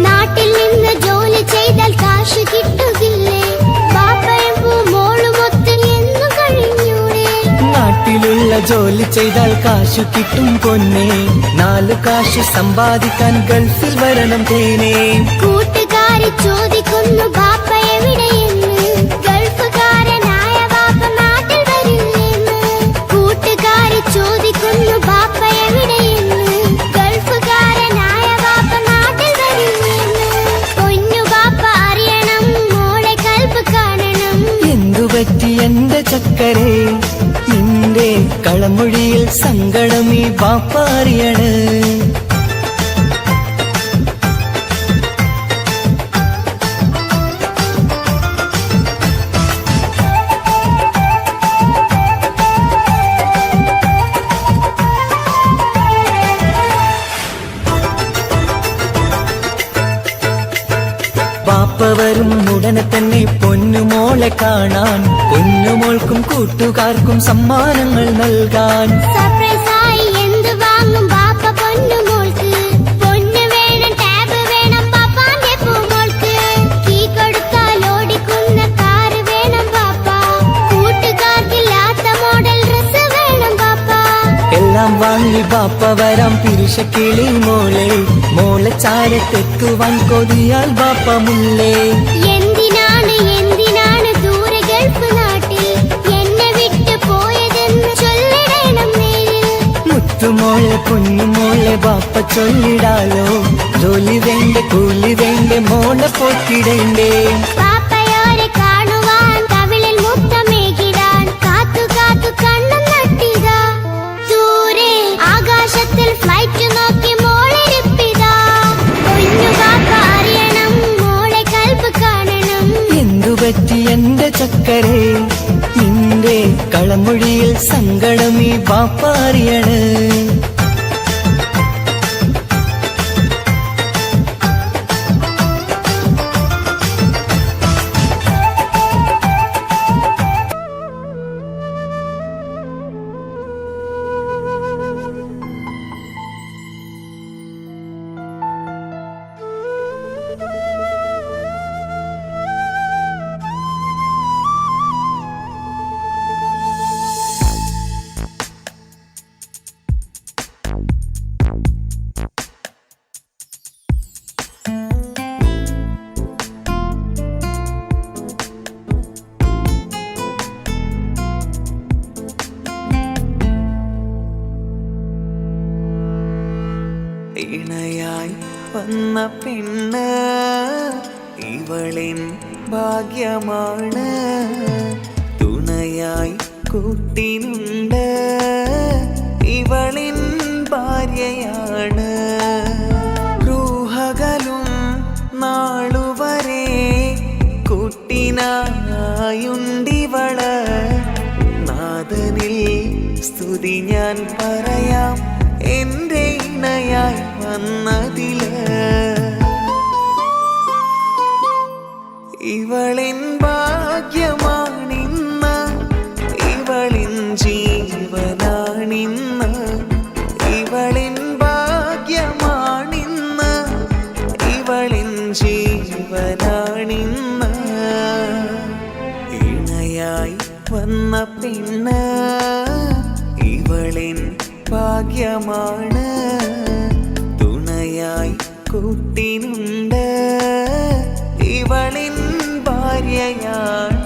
നാട്ടിൽ നിന്ന് ജോലി ചെയ്താൽ കാശ് കിട്ടുകില്ലേ? ബാപ്പയും മോളുമൊത്ത് എന്നും കഴിഞ്ഞൂടെ? നാട്ടിലുള്ള ജോലി ചെയ്താൽ കാശ് കിട്ടും പൊന്നെ 4 കാശ് സമ്പാദിക്കാൻ ഗൾഫിൽ വരണം തേനെ കൂട്ടുകാരി ചോദിക്കുന്നു ബാപ്പ എവിടെയെന്ന്. ഗൾഫുകാരനായ ബാപ്പ നാട്ടിൽ വരില്ലെന്ന്. കൂട്ടുകാരി ചോദിക്കുന്നു ബാപ്പ എവിടെയെന്ന്. ഗൾഫുകാരനായ ബാപ്പ നാട്ടിൽ വരില്ലെന്ന്. പൊന്നു ബാപ്പ അറിയണം മോളെ കൽബ് കാണണം. എന്തുപറ്റി എന്റെ ചക്കരെ നിന്റെ കളമൊഴിയിൽ സങ്കടമീ ബാപ്പ അറിയണ് ബാപ്പ വരും ഉടനെ തന്നെ പൊന്നുമോളെ കാണാൻ പൊന്നുമോൾക്കും കൂട്ടുകാർക്കും സമ്മാനങ്ങൾ നൽകാൻ സർപ്രൈസായി എന്ത് വാങ്ങും ബാപ്പ പൊന്നു മോൾക്ക്? പൊന്നു വേണം ടാബ് വേണം പാപ്പാന്റെ പൂമോൾക്ക്. കീ കൊടുത്താൽ ഓടിക്കുന്ന കാറ് വേണം ബാപ്പ. കൂട്ടുകാർക്കില്ലാത്ത മോഡൽ ഡ്രസ് വേണം ബാപ്പ. എല്ലാം വാങ്ങി ബാപ്പ വരാം പിരിശക്കിളി മോളെ ചാരത്തെത്തുവാൻ കൊതിയാൽ ബാപ്പ മുല്ലേ എന്തിനാണ് എന്തിനാണ് ദൂരെ ഗൾഫ് നാട്ടിൽ എന്നെ വിട്ട് പോയതെന്ന് ചൊല്ലിടണം നേരിൽ. മുത്തുമോളെ പൊന്നുമോളെ ബാപ്പ ചൊല്ലിടാലോ ജോലി വേണ്ട കൂലി വേണ്ട മോളെ പോറ്റിടേണ്ടേ പാപ്പയോരെ കാണുവാൻ കവിളിൽ മുത്തമേകിടാൻ കാത്തു കാത്തു കണ്ണും നട്ടിതാ. ദൂരെ ആകാശത്തിൽ ഫ്ലൈറ്റ് നോക്കി മോളിരിപ്പിതാ. പൊന്നു ബാപ്പ അറിയണം മോളെ കൽബ് കാണണം. എന്തുപറ്റി എന്റെ ചക്കരെ നിന്റെ കളമൊഴിയിൽ സങ്കടമീ ബാപ്പ അറിയണ് ഇണയായി വന്ന പെണ്ണ് ഇവളിൻ ഭാഗ്യമാണ്. തുണയായി കൂട്ടിനുണ്ട് ഇവളിൻ ഭാര്യയാണ്. റൂഹകലും നാളുവരെ കൂട്ടിനായുണ്ടിവള്. നാഥനിൽ സ്തുതി ഞാൻ പറയാം എൻ്റെ ഇണയായി വന്നതില്. ഇവളിൻ ഭാഗ്യമാണിന്ന്, ഇവളിൻ ജീവനാണിന്ന്. ഇവളിൻ ഭാഗ്യമാണിന്ന്, ഇവളിൻ ജീവനാണിന്ന്. ഇണയായി വന്ന പെണ്ണ് ഇവളിൻ ഭാഗ്യമാണ്. തുണയായി കൂട്ടിനുണ്ട് ഇവളിൻ ഭാര്യയാണ്.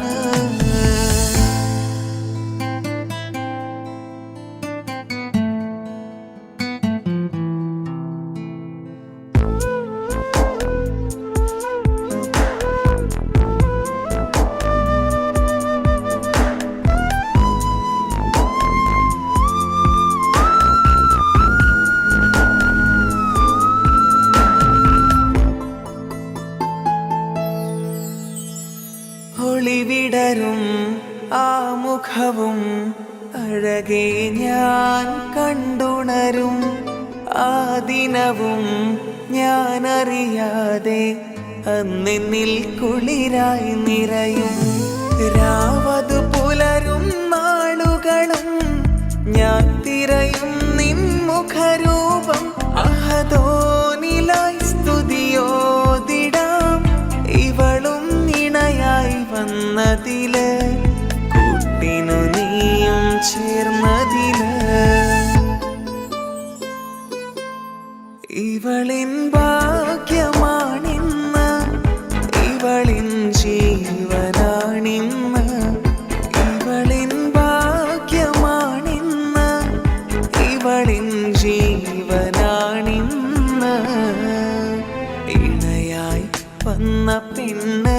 ഒളിവിടരും ആ മുഖവും അഴകെ ഞാൻ കണ്ടുണരും. ആ ദിനവും ഞാനറിയാതെ അന്നെന്നിൽ കുളിരായി നിറയും. രാവതു പുലരും നാളുകളും ഞാൻ തിരയും നിൻ മുഖരൂപം. അഹദോനിലായി സ്തുതിയോതിടാം ഇവളും ഇണയായി വന്നതില്. കൂട്ടിനു നീയും ചേർന്നതില്. ഇവളിൻ ഭാഗ്യമാണിന്ന്, ഇവളിൻ ജീവനാണിന്ന്. ഇവളിൻ ഭാഗ്യമാണിന്ന്, ഇവളിൻ ജീവനാണിന്ന്. ഇണയായി വന്ന പെണ്ണ്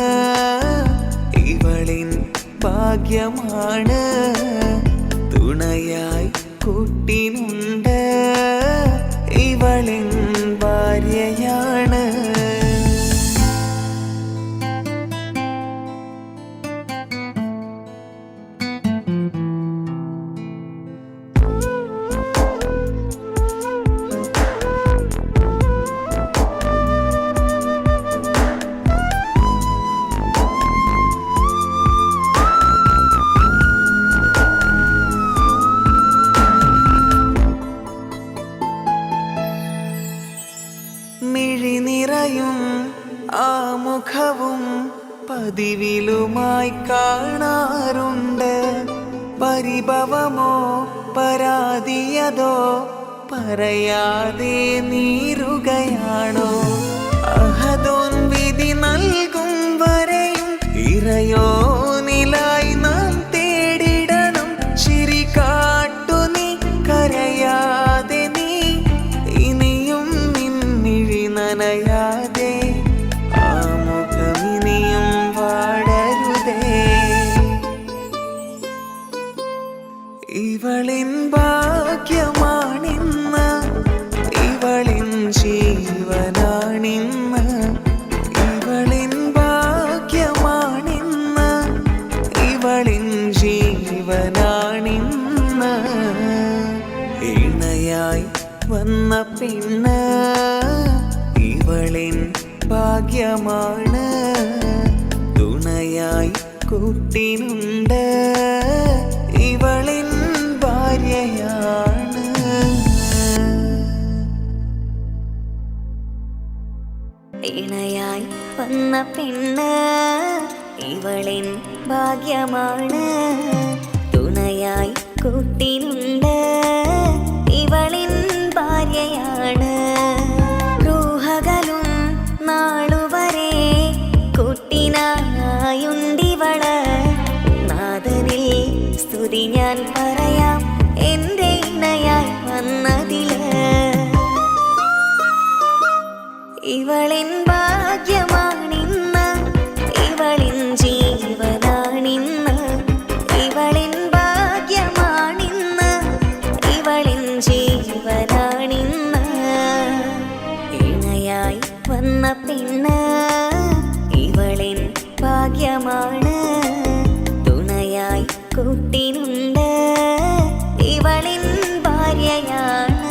ഇവളിൻ ഭാഗ്യമാണ്. തുണയായി കൂട്ടിനുണ്ട് ഇവളിൻ ഭാര്യയാണ്. മിഴിനിറയും ആ മുഖവും പതിവിലുമായി കാണാറുണ്ട്. പരിഭവമോ പരാതിയതോ പറയാതെ നീറുകയാണോ. അഹദോൻ വിധി നൽകും വരെയും ഇറയോനിലായി നാം തേടിടണം. ചിരി കാട്ടു നീ കരയാതെ നീ ഇനിയും നിന്നിഴി നനയാതെ. ആ മുഖമിനിയും വാടരുതേ. ഇവളിൻ ഭാഗ്യമാണിന്ന്, ഇവളിൻ ജീവനാണിന്ന്. ഇവളിൻ ഭാഗ്യമാണിന്ന്, ഇവളിൻ ജീവനാണിന്ന്. ഇണയായി വന്ന പെണ്ണ് ഇവളിൻ ഭാഗ്യമാണ്. തുണയായി കൂട്ടിനുണ്ട് ഇവളിൻ ഭാര്യയാണ്. ഇണയായി വന്ന പെണ്ണ് ഇവളിൻ ഭാഗ്യമാണ്. തുണയായി കൂട്ടിനുണ്ട് ഇവളിൻ ഭാര്യയാണ്. റൂഹകലും നാളുവരെ കൂട്ടിനായുണ്ടിവള്. നാഥനിൽ സ്തുതി ഞാൻ പറയാം എൻ്റെ ഇണയായി വന്നതില്. ഇവളിൻ ഭാഗ്യമാണിന്ന്, ഇവളിൻ ജീവനാണിന്ന്. ഇവളിൻ ഭാഗ്യമാണിന്ന്, ഇവളിൻ ജീവനാണിന്ന്. ഇണയായി വന്ന പെണ്ണ് ഇവളിൻ ഭാഗ്യമാണ്. തുണയായി കൂട്ടിനുണ്ട് ഇവളിൻ ഭാര്യയാണ്.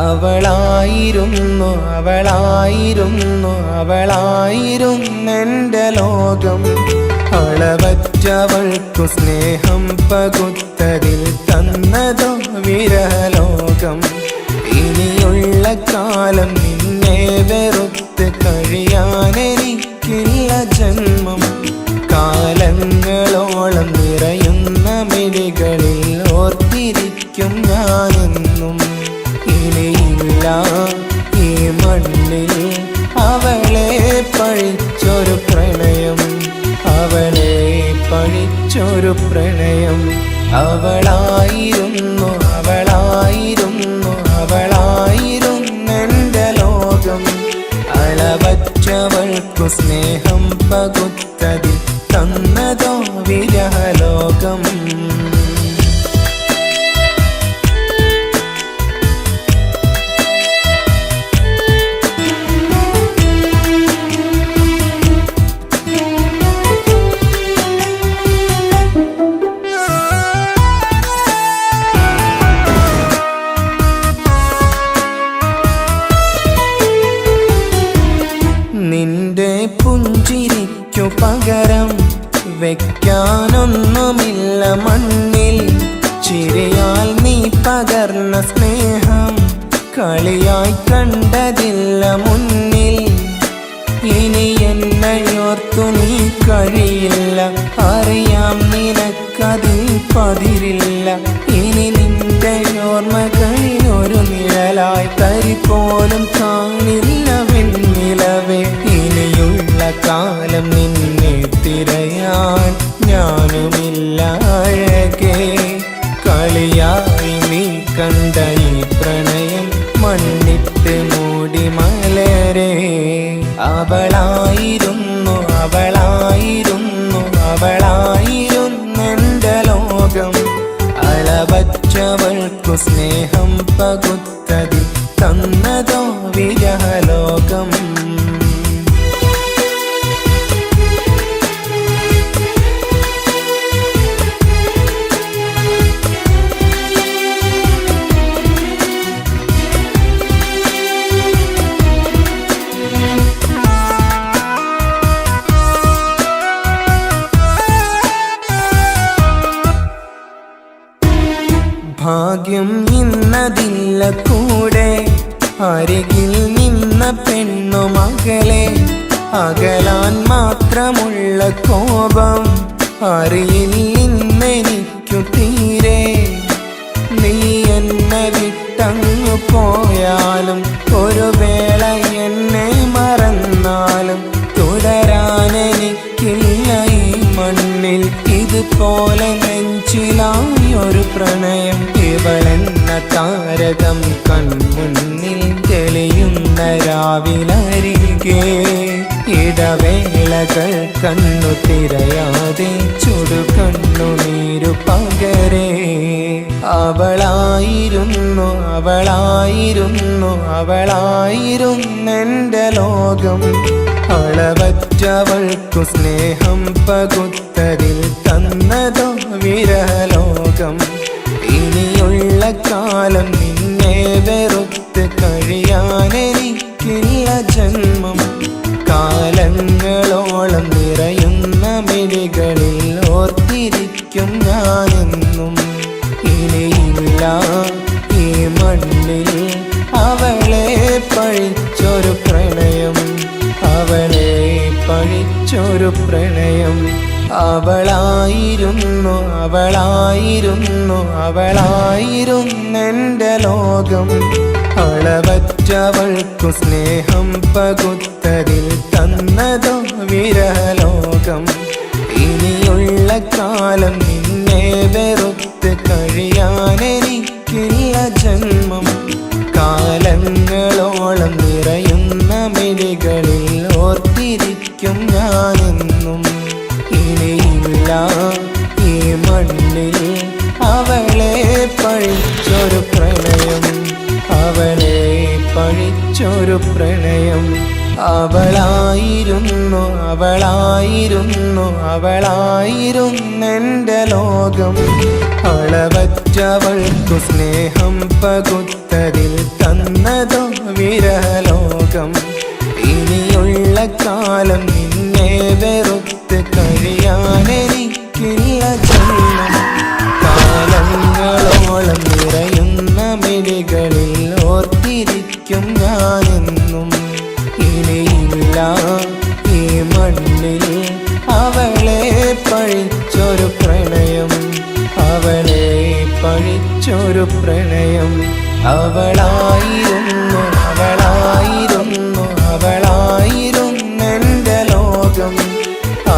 അവളായിരുന്നു അവളായിരുന്നു അവളായിരുന്നെൻ്റെ ലോകം. അളവറ്റവൾക്കു സ്നേഹം പകുത്തതിൽ തന്നതോ വിരലോകം. ഇനിയുള്ള കാലം നിന്നെ വെറുത്ത് കഴിയാനെനിക്കില്ല ജന്മം. കാലങ്ങളോളം നിറയുന്ന മിഴികളിൽ ഓർത്തിരിക്കും ഞാനെന്നും. ഇനിയില്ല ഈ മണ്ണിൽ അവളെ പഴിച്ചൊരു പ്രണയം, അവളെ പഴിച്ചൊരു പ്രണയം. അവളായിരുന്നു അവളായിരുന്നു അവളായിരുന്നെൻ്റെ ലോകം. അളവറ്റവൾക്കു സ്നേഹം പകുത്തതിൽ തന്നതോ വിരഹലോകം. നിന്റെ പുഞ്ചിരിക്കു പകരം വെക്കാനൊന്നുമില്ല മണ്ണിൽ. ചിരിയാൽ നീ പകർന്ന സ്നേഹം കളിയായി കണ്ടതില്ല മുന്നിൽ. ഇനി എന്നയോർത്തു നീ കഴിയില്ല, അറിയാം നിനക്കതിൽ പതിരില്ല. ഇനി നിന്റെ ഓർമ്മകളിലൊരു നിഴലായി തരി പോലും കാണില്ല വെണ്ണിലവേ. ഇനിയുള്ള കാലം നിന്നെ തിരയാൻ ഞാനുമില്ല അഴകേ. കളിയായി നീ കണ്ട ഈ പ്രണയം മണ്ണിട്ട് മൂടി മലരേ. അവളായിരുന്നു അവളായിരുന്നു അവളായിരുന്നെൻ്റെ ലോകം. അളവറ്റവൾക്കു സ്നേഹം പകുത്തതിൽ തന്നതോ വിരഹലോകം. ഭാഗ്യം ഇന്നതില്ല കൂടെ, അരികിൽ നിന്ന പെണ്ണു മകളെ. അകലാൻ മാത്രമുള്ള കോപം അറിയില്ലെനിക്കു തീരെ. നീ എന്നെ വിട്ടങ്ങു പോയാലും ഒരു വേള എന്നെ മറന്നാലും തുടരാനെനിക്കില്ല ഈ മണ്ണിൽ. ഇതുപോലെ നെഞ്ചിലായൊരു പ്രണയം. ഇവളെന്ന താരകം കൺമുന്നിൽ തെളിയുന്ന രാവിലരികെ. ഇടവേളകൾ കണ്ണു തിരയാതെ ചുടുകണ്ണുനീരു പകരേ. അവളായിരുന്നു അവളായിരുന്നു അവളായിരുന്നെൻ്റെ ലോകം. അളവറ്റവൾക്കു സ്നേഹം പകുത്തതിൽ തന്നതോ വിരലോകം. ഇനിയുള്ള കാലം നിന്നെ വെറുത്ത് കഴിയാനെനിക്കില്ല ജന്മം. കാലങ്ങളോളം നിറയുന്ന മിഴികളിൽ ഓർത്തിരിക്കും ഞാനെന്നും. ഇനിയില്ല ഈ മണ്ണിൽ പഴിച്ചൊരു പ്രണയം, അവളെ പഴിച്ചൊരു പ്രണയം. അവളായിരുന്നു അവളായിരുന്നു അവളായിരുന്നെൻ്റെ ലോകം. അളവറ്റവൾക്കു സ്നേഹം പകുത്തതിൽ തന്നതോ വിരഹലോകം. ഇനിയുള്ള കാലം നിന്നെ വെറുത്ത് കഴിയാനെനിക്കില്ല ജന്മം. കാലങ്ങളോളം നിറയുന്ന മിഴികളിൽ ഓർത്തിരിക്കും ഞാനെന്നും. ഇനിയില്ല ഈ മണ്ണിൽ അവളെ പഴിച്ചൊരു പ്രണയം, അവളെ പഴിച്ചൊരു പ്രണയം. അവളായിരുന്നു അവളായിരുന്നു അവളായിരുന്നെൻ്റെ ലോകം. അളവറ്റവൾക്കു സ്നേഹം പകുത്തതിൽ തന്നതോ വിരഹലോകം. ഇനിയുള്ള കാലം നിന്നെ വെറുത്ത് കഴിയാനെനിക്കില്ല ജന്മം. കാലങ്ങളോളം നിറയുന്ന മിഴികളിൽ ഓർത്തിരിക്കും ഞാനെന്നും. ഇനിയില്ല ഈ മണ്ണിൽ അവളെ പഴിച്ചൊരു പ്രണയം, അവളെ പഴിച്ചൊരു പ്രണയം. അവളായിരുന്നു അവളായിരുന്നു അവളായിരുന്നെൻ്റെ ലോകം.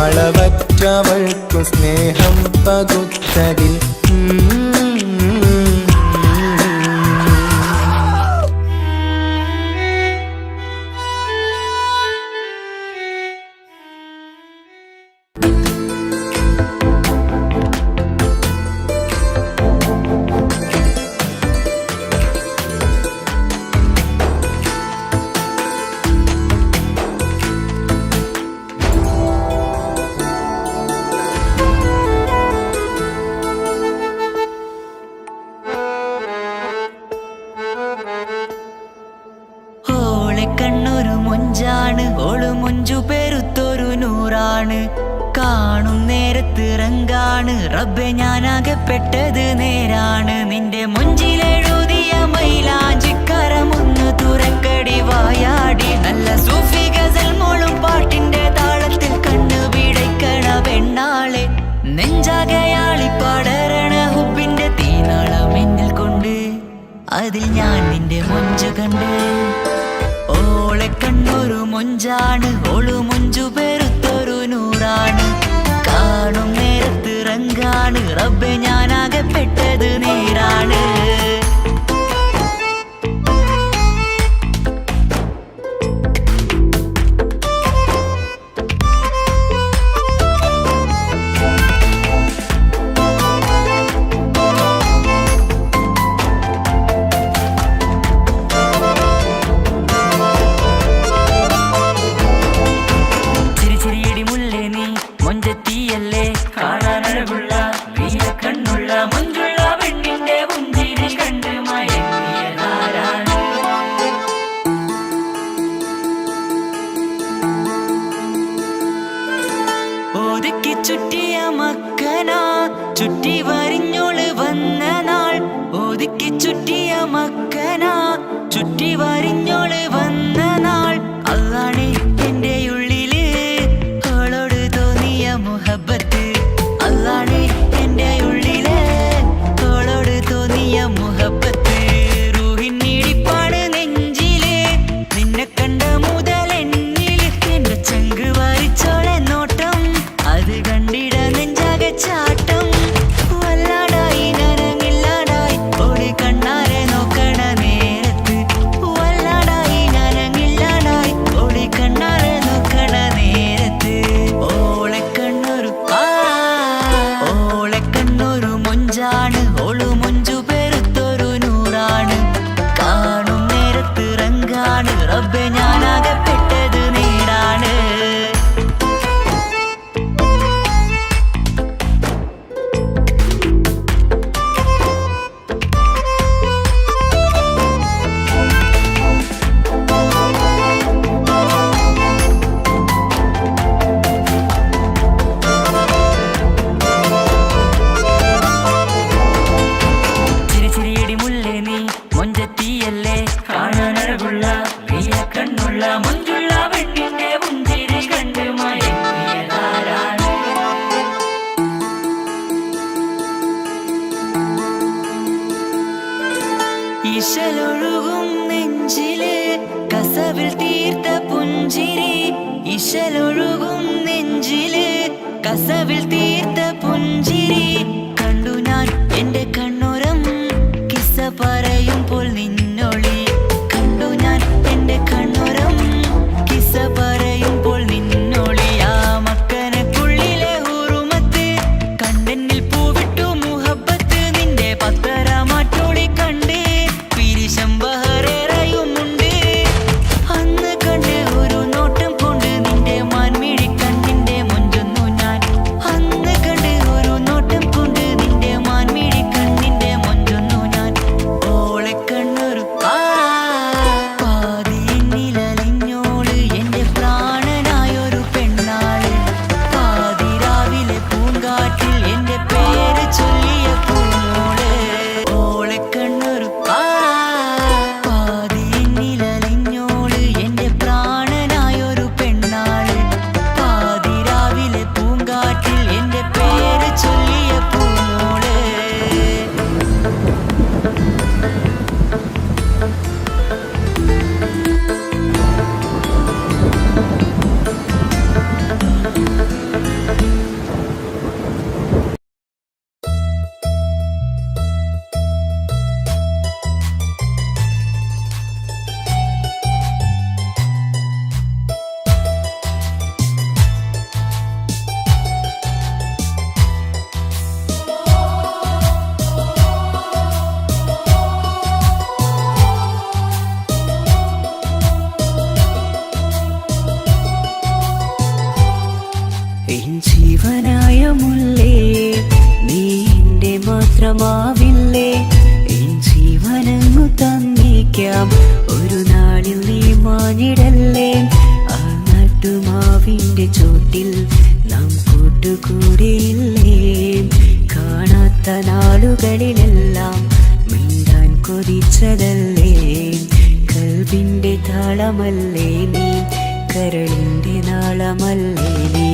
അളവറ്റവൾക്കു സ്നേഹം പകുത്തതിൽ ഓള് മുഞ്ചു പെരുത്തൊരു നൂറാണ്. കാണും നേരത്തിറങ്കാണ് റബ്ബെ ഞാനാകപ്പെട്ടത് നേരാണ്. നിന്റെ മുഞ്ചിലെഴുതിയ മൈലാഞ്ചിക്കരമൊന്ന് തുറക്കടി വായാടി. നല്ല സൂഫി ഗസൽ മോളും പാട്ടിന്റെ താളത്തിൽ കണ്ണു പിടയ്ക്കണ പെണ്ണാളെ. നെഞ്ചാകയാളി പടരണ ഹുബിന്റെ തീനാളം എന്നിൽ കൊണ്ട്, അതിൽ ഞാൻ നിന്റെ മൊഞ്ചു കണ്ട്. ഓളെ കണ്ണൊരു മൊഞ്ചാണ്, ഓളു മൊഞ്ചു പെരുത്തൊരു നൂറാണ്. കാണും നേരത്തിറങ്കാണ് റബ്ബെ ഞാനാകപ്പെട്ടത് നേരാണ്. ഒതുക്കി ചുറ്റിയ മക്കനാ ചുറ്റി വരിഞ്ഞോള് വന്ന നാൾ. ഒതുക്കി ചുറ്റിയ മക്കനാ ചുറ്റി വരിഞ്ഞോള് വന്ന നാൾ. അതാണ് എന്റെ ഉള്ളില് അവളോട് തോന്നിയ മുഹബത്ത്. അതാണ് എന്റെ ഉള്ളില് അവളോട് തോന്നിയ മുഹബത്ത്. റൂഹിന്നിടിപ്പാണ് നെഞ്ചില് നിന്നെ കണ്ട മുതൽ എന്നില്. എന്റെ ചങ്ക് വാരിച്ചോളെ നോട്ടം, അത് കണ്ടിട നെഞ്ചാകെ ചാട്ടം. വല്ലാടായി നനങ്ങില്ലാടായി ഓടി കണ്ണാരെ നോക്കണ നേരത്ത്. വല്ലാടായി നനങ്ങില്ലാടായി ഓടി കണ്ണാരെ നോക്കണ നേരത്ത്. ഓളെ കണ്ണൊരു മൊഞ്ചാണ്, ഓളു മൊഞ്ചു പെരുത്തൊരു നൂറാണ്. കാണും നേരത്തിറങ്കാണ് റബ്ബെ ഞാനാകപ്പെട്ടത് നേരാണ്. ചിരിച്ചിരിയടി മുല്ലേ നീ മൊഞ്ചത്തിയല്ലേ കാണാനഴകുള്ള നീയ മൊഞ്ചുള്ള പെണ്ണിന്റെ പുഞ്ചിരി കണ്ട് മയങ്ങിയതാരാണ്? ഇശലൊഴുകും നെഞ്ചില് കസവിൽ തീർത്ത പുഞ്ചിരി, ഇശലൊഴുകും നെഞ്ചില് കസവിൽ തീർത്ത പുഞ്ചിരി കണ്ടു ഞാൻ എന്റെ കണ്ണുരം കിസ്സ പറയുമ്പോൾ നിന്നൊളി, കണ്ടു ഞാൻ എന്റെ കണ്ണുരം കിസ്സ പറയുമ്പോൾ നിന്നൊളി. ആ മക്കനക്കുള്ളിലെ ഹുറുമത്ത് കണ്ടെന്നിൽ പൂവിട്ടു മുഹബത്ത്, നിന്റെ പത്തര മാറ്റോളി കണ്ട് പിരിശം ബഹറേറയുമുണ്ട്. അന്ന് കണ്ട് ഒരു നോട്ടം കൊണ്ട് നിന്റെ മാൻമിഴി കണ്ണിന്റെ മൊഞ്ചൊന്നു ഞാൻ, അന്ന് കണ്ട് ഒരു നോട്ടം കൊണ്ട് നിന്റെ മാൻമിഴി കണ്ണിന്റെ മൊഞ്ചൊന്നു ഞാൻ. ഓളെ കണ്ണൊരു പാതിന്നിലലിഞ്ഞോള് എന്റെ പ്രാണനായൊരു പെണ്ണാള്, പാതിരാവിലെ പൂങ്കാറ്റിൽ എന്റെ പേര് ചൊല്ലിയ പൂമോള്. ഓളെ കണ്ണൊരു പാതിന്നിലലിഞ്ഞോള് എന്റെ പ്രാണനായൊരു പെണ്ണാള്, പാതിരാവിലെ പൂങ്കാറ്റിൽ എന്റെ പേര് ചൊല്ലിയ പൂമോള്. എൻ ജീവനായ മുല്ലേ നീ എന്റെ മാത്രമാവില്ലേ, എൻ ജീവനങ്ങു തന്നേക്കാം ഒരു നാളിൽ നീ മാഞ്ഞിടല്ലേ. ആ നട്ടുമാവിന്റെ ചോട്ടിൽ നാം കൂട്ടുകൂടിയില്ലേ, കാണാത്ത നാളുകളിലെല്ലാം മിണ്ടാൻ കൊതിച്ചതല്ലേ. കൽബിന്റെ താളമല്ലേ നീ, കരളിന്റെ നാളമല്ലേ നീ,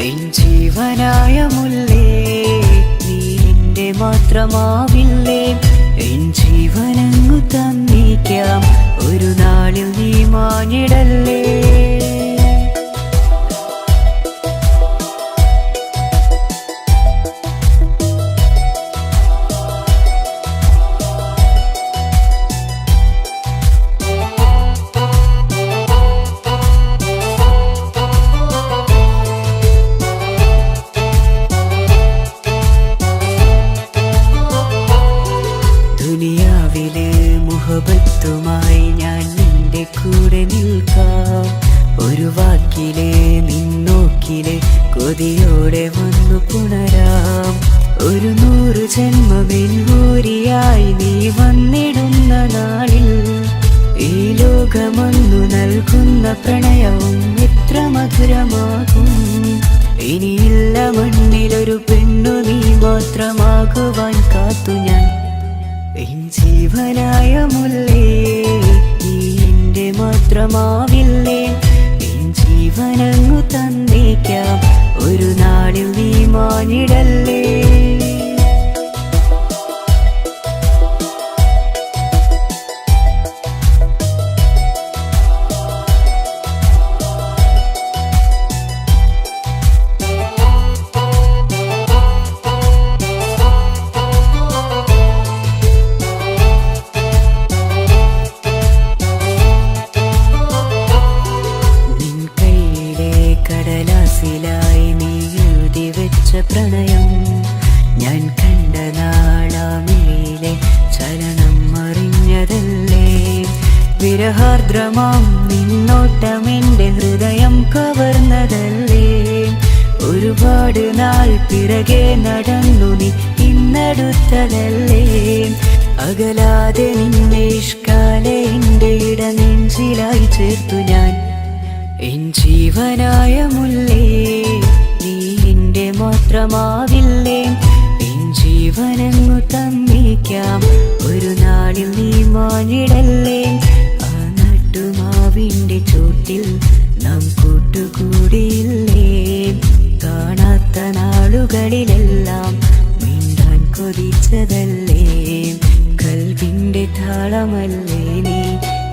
എൻ ജീവനായ മുല്ലേ നീ എന്റെ മാത്രമാവില്ലേ, എൻ ജീവനങ്ങു തന്നേക്കാം ഒരു നാളിൽ നീ മാഞ്ഞിടല്ലേ. ദുനിയാവിലെ മുഹബത്തുമായി ഞാൻ നിന്റെ കൂടെ നിൽക്കാം, ഒരു വാക്കിലെ നിന്നോക്കിലെ കൊതിയോടെ വന്നു പുണരാം. ഒരു 100 ജന്മമെൻകൂരിയായി നീ വന്നിടുന്ന നാളിൽ ഈ ലോകമൊന്നു നൽകുന്ന പ്രണയവും എത്ര മധുരമാകും. ഇനിയില്ല മണ്ണിലൊരു പെണ്ണു നീ മാത്രമാകുവാൻ കാത്തു ഞാൻ. എൻ ജീവനായ മുല്ലേ നീ എന്റെ മാത്രമാവില്ലേ, എൻ ജീവനങ്ങു തന്നേക്കാം ഒരു നാളിൽ നീ മാഞ്ഞിടല്ലേ. കടലാസിലായി നീ എഴുതി വെച്ച പ്രണയം ഞാൻ കണ്ട നാളാമിഴിയിലെ ചലനം അറിഞ്ഞതല്ലേ. വിരഹാർദ്രമാം നിന്നോട്ടം എന്റെ ഹൃദയം കവർന്നതല്ലേ. ഒരുപാട് നാൾ പിറകെ നടന്നു നീ ഇന്നടുത്തതല്ലേ. അകലാതെ നിന്നെ ഇഷ്കാലെ എന്റെ ഇടനെഞ്ചിലായി ചേർത്തു ഞാൻ. എൻ ജീവനായ മുല്ലേ നീ എന്റെ മാത്രമാവില്ലേ, എൻ ജീവനങ്ങു തന്നേക്കാം ഒരു നാളിൽ നീ മാഞ്ഞിടല്ലേ. ആ നട്ടുമാവി മാവിൻ്റെ ചോട്ടിൽ നാം കൂട്ടുകൂടിയില്ലേ കാണാത്ത നാളുകളിലെല്ലാം മിണ്ടാൻ കൊതിച്ചതല്ലേ കൽവിൻ്റെ താളമല്ലേ നീ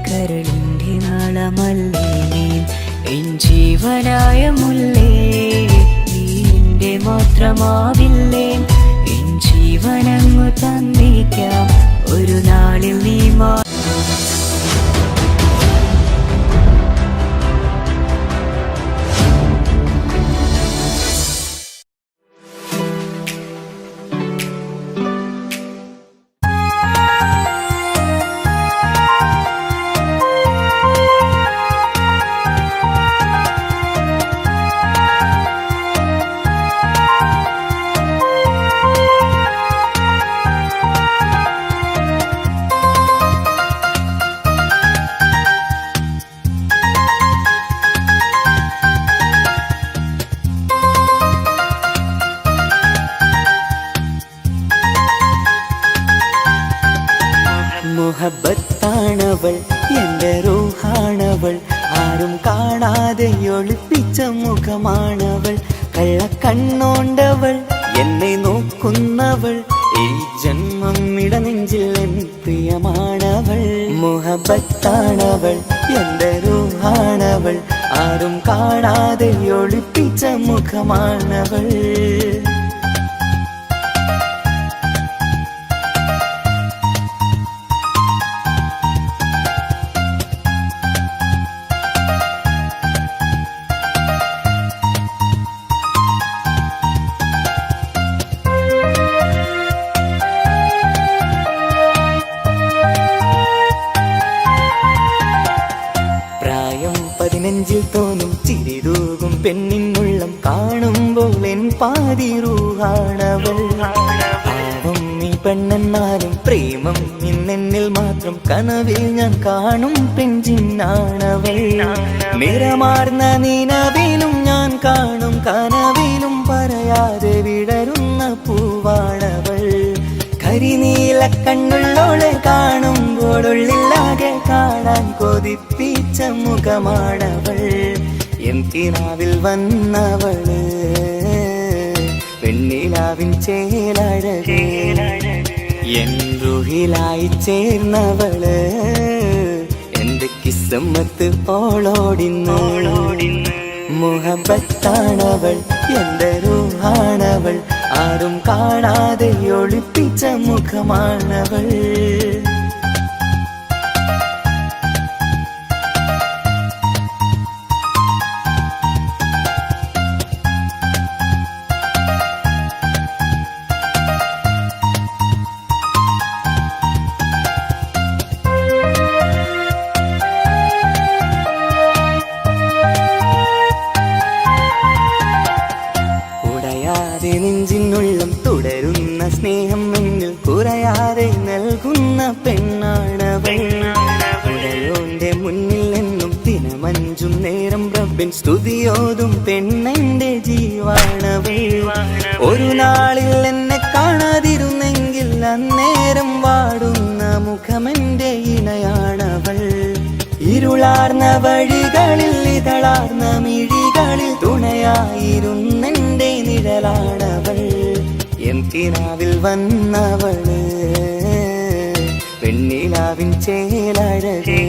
കരളിൻ്റെ നാളമല്ലേ നീ എൻ ജീവനായ മുല്ലേ നീ എൻ്റെ മാത്രമാവില്ലേ എൻ ജീവനങ്ങു തന്നേക്കാം ഒരു നാളിൽ നീ മുഹബത്താണവൾ എൻ്റെ റൂഹാണവൾ ആരും കാണാതെ ഒളിപ്പിച്ച മുഖമാണവൾ കള്ളക്കണ്ണോണ്ടവൾ എന്നെ നോക്കുന്നവൾ ഈ ജന്മം ഇടനെഞ്ചിൽ എൻ പ്രിയമാണവൾ മുഹബത്താണവൾ എൻ്റെ റൂഹാണവൾ ആരും കാണാതെ ഒളിപ്പിച്ച മുഖമാണവൾ നെഞ്ചിൽ തോന്നും ചിരിതൂകും പെണ്ണിനുള്ളം കാണുമ്പോൾ എൻ പാതി റൂഹാണവൾ പാവം നീ പെണ്ണെന്നാലും പ്രേമം ഇന്നെന്നിൽ മാത്രം കനവിൽ ഞാൻ കാണും പെഞ്ചിന്നാണവൾ നിറമാർന്ന നിലവിലും ഞാൻ കാണും കനവിലും പറയാതെ വിടരുന്ന പൂവാണവൾ കരിനീല കണ്ണുള്ളോളെ കാണുമ്പോഴുള്ളിലാകെ കാണാൻ കൊതിപ്പിച്ച മുഖമാണവൾ എന്തിനാവിൽ വന്നവള് പെണ്ണിലാവിൻ ചേലഴകേ എൻ റുഹിലായി ചേർന്നവള് എന്റെ കിസ്മത്ത് ഓളോടിന്നോളോടിന്ന് മുഹബത്താണവൾ എൻ്റെ റൂഹാണവൾ ആരും കാണാതെ ഒളിപ്പിച്ച മുഖമാണവൾ നെഞ്ചിനുള്ളം തുടരുന്ന സ്നേഹം എന്നിൽ കുറയാതെ നൽകുന്ന പെണ്ണാണവൾ ഉടയോന്റെ മുന്നിൽ എന്നും ദിനമഞ്ചും നേരം റബ്ബിൻ സ്തുതിയോതും പെണ്ണെന്റെ ജീവാണവൾ ഒരു നാളിൽ എന്നെ കാണാതിരുന്നെങ്കിൽ അന്നേരം വാടുന്ന മുഖമെന്റെ ഇണയാണവൾ ഇരുളാർന്ന വഴികളിൽ ഇതളാർന്ന മിഴികളിൽ തുണയായിരുന്നെന്റെ നിഴലാണവൾ എന്തിനാവിൽ വന്നവള് പെണ്ണിലാവിൻ ചേലഴകേ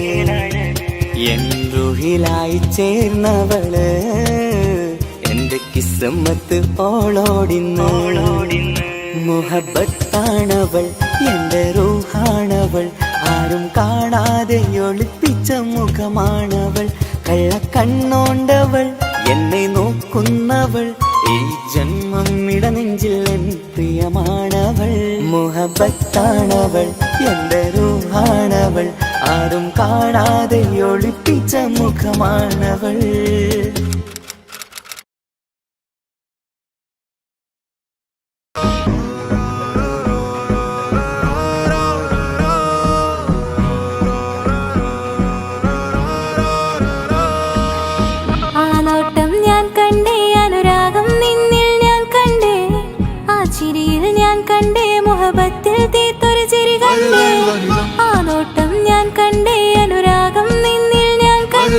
എൻ റുഹിലായി ചേർന്നവള് എന്റെ കിസ്മത്ത് ഓളോടിന്നോളോടിന്ന് മുഹബത്താണവൾ എൻ്റെ റൂഹാണവൾ ആരും കാണാതെ ഒളിപ്പിച്ച മുഖമാണവൾ കള്ളക്കണ്ണോണ്ടവൾ എന്നെ നോക്കുന്നവൾ ഈ ജന്മം ഇടനെഞ്ചിൽ എൻ പ്രിയമാണവൾ മുഹബത്താണവൾ എൻ്റെ റൂഹാണവൾ ആരും കാണാതെ ഒളിപ്പിച്ച മുഖമാണവൾ മുഹബത്തിൽ തീർത്തൊരു ചിരി കണ്ടേ ആ നോട്ടം ഞാൻ കണ്ടേ അനുരാഗം നിന്നിൽ ഞാൻ കണ്ടേ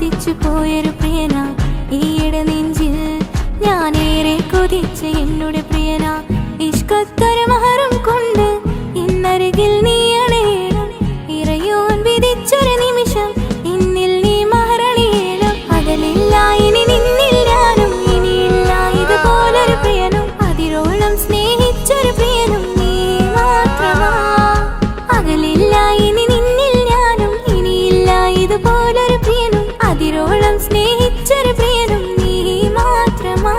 കൊതിച്ചു പോയൊരു പ്രിയന ഈയിടെ നെഞ്ചിൽ ഞാനേറെ കൊതിച്ച എന്നോട് പ്രിയന ഇഷ്കത്തൊരു മഹറും കൊണ്ട് ഇന്നരികിൽ നീ അണയണം ഇറയോൻ വിധിച്ചൊരു നിമിഷം ഇന്നിൽ നീ മഹറണിയണം അകലില്ല ഇനി നിന്നിൽ ഞാനും ഇനിയില്ല ഇതുപോലൊരു പ്രിയനും അതിരോളം സ്നേഹിച്ചൊരു പ്രിയനും നീ മാത്രമാ അകലില്ല ഇനി നിന്നിൽ ഞാനും ഇനിയില്ല ഇതുപോലൊരു പ്രിയനും അതിരോളം സ്നേഹിച്ചൊരു പ്രിയനും നീ മാത്രമാ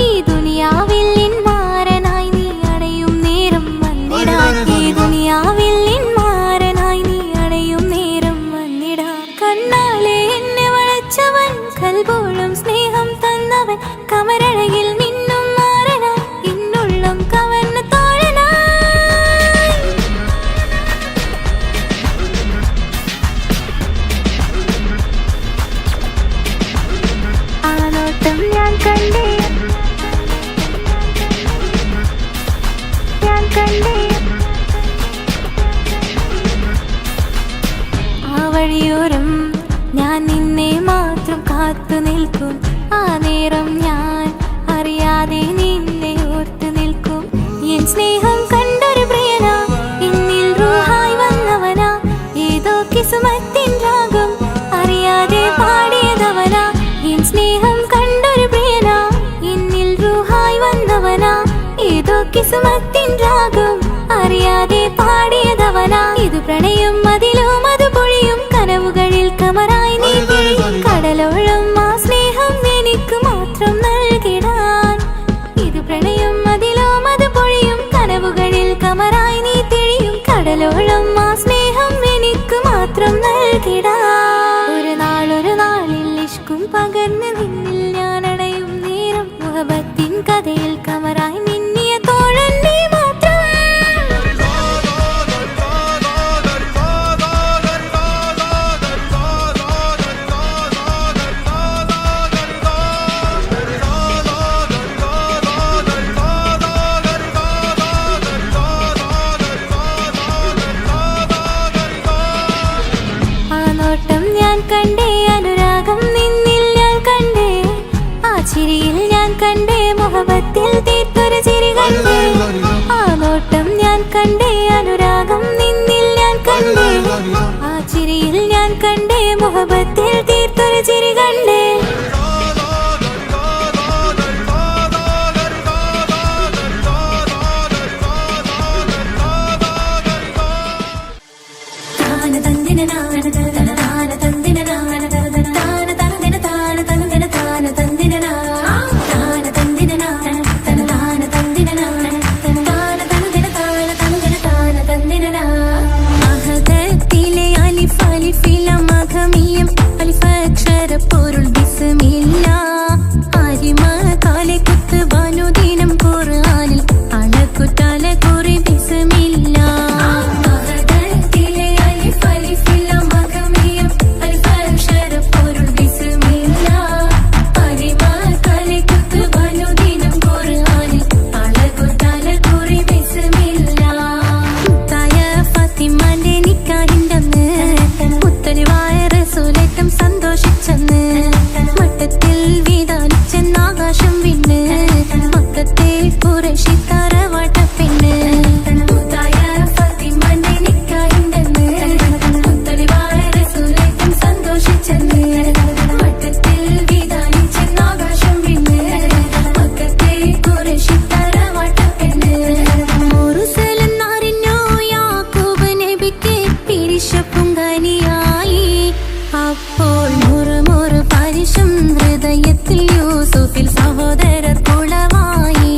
ഈ ദുനിയാവിൽ മാരനായി നീ അടയും നേരം വന്നിടാ ഈ ദുനിയാവിൽ മാരനായി നീ അടയും നേരം വന്നിടാ കണ്ണാലെ എന്നെ വളച്ചവൻ കൽബോളം സ്നേഹം തന്നവൻ കമരഴകിൽ മിന്നും മാറനായി എന്നുള്ളം കവർന്ന തോഴനായി ആനോട്ടം ഞാൻ കണ്ടേ ആ വഴിയോരം ഞാൻ നിന്നെ മാത്രം കാത്തു നിൽക്കും ആ നേരം ഞാൻ അറിയാതെ നിന്നെ ഓർത്തു നിൽക്കും എൻ സ്നേഹം കണ്ടൊരു പ്രിയന എന്നിൽ റൂഹായി വന്നവനാ ഏതോ കിസുമത്തിൻ രാഗം അറിയാതെ പാടിയതവനാ എൻ സ്നേഹം കണ്ടൊരു പ്രിയന എന്നിൽ റൂഹായി വന്നവനാ ഏതോ കിസുമത്തിൻ രാഗം അറിയാതെ പാടിയതവനാ ഇത് പ്രണയം അതിലും അത് പൊഴിയും കനവുകളിൽ കമറായി നീ കടലോളം ആ സ്നേഹം എനിക്ക് മാത്രം നൽകിടാൻ ഇത് പ്രണയം അതിലും അത് പൊഴിയും കനവുകളിൽ കമറായി നീ തെളിയും കടലോളം ആ സ്നേഹം എനിക്ക് മാത്രം നൽകിടാൻ ഒരു നാളിൽ ഇഷ്കും പകർന്ന് നിന്നിൽ ഞാൻ അടയും നേരം മുഹബത്തിൻ കഥയിൽ കമറായി നിന്നിയ തോഴൻ നീ മാത്രം ആ നോട്ടം ഞാൻ കണ്ടേ അനുരാഗം നിന്നിൽ ഞാൻ കണ്ടേ ആ ചിരിയിൽ ഞാൻ കണ്ടേ മുഹബത്തിൽ തീർത്തൊരു ചിരി കണ്ടേ ആ നോട്ടം ഞാൻ കണ്ടേ അനുരാഗം നിന്നിൽ ഞാൻ കണ്ടേ ആ ചിരിയിൽ ഞാൻ കണ്ടേ മുഹബത്തിൽ തീർത്തൊരു ചിരി കണ്ടേ അഹദത്തിലെ അലിഫ് അലിഫില മഖമിയം അലിഫക്ഷര പൊരുൾ ബിസ്മില്ല അരിമ കാലെ കുത്ത് വനുദിനം ഖുർആനിൽ അളക്കുതല കുറി ബിസ്മില്ല അഹദത്തിലെ അലിഫ് അലിഫില മഖമിയം അലിഫക്ഷര പൊരുൾ ബിസ്മില്ല അരിമ കാലെ കുത്ത് വനുദിനം ഖുർആനിൽ അളക്കുതല കുറി ബിസ്മില്ല തായ ഫാത്തിമാന്റെ നിക്കാഹിന്റന്ന് മുത്തലിവായ റസൂലേറ്റം സന്തോഷിച്ചെന്ന് മട്ടത്തിൽ വീതാലിച്ചെന്നാകാശം വിണ്ണ് മക്കത്തെ ഖുറൈശി തറവാട്ടപ്പെണ്ണ് തായ ഫാത്തിമാന്റെ നിക്കാഹിന്റന്ന് മുത്തലിവായ റസൂലേറ്റം സന്തോഷിച്ചെന്ന് മട്ടത്തിൽ വീതാലിച്ചെന്നാകാശം വിണ്ണ് മക്കത്തെ ഖുറൈശി തറവാട്ടപ്പെണ്ണ് മുറുസലെന്നറിഞ്ഞോ യാക്കൂബ് നബിക്ക് പിരിശപ്പുങ്കനിയായി അപ്പോൾ മുറുമുറു പരിശം ഹൃദയത്തിൽ യൂസുഫിൽ സഹോദരർ കുളവായി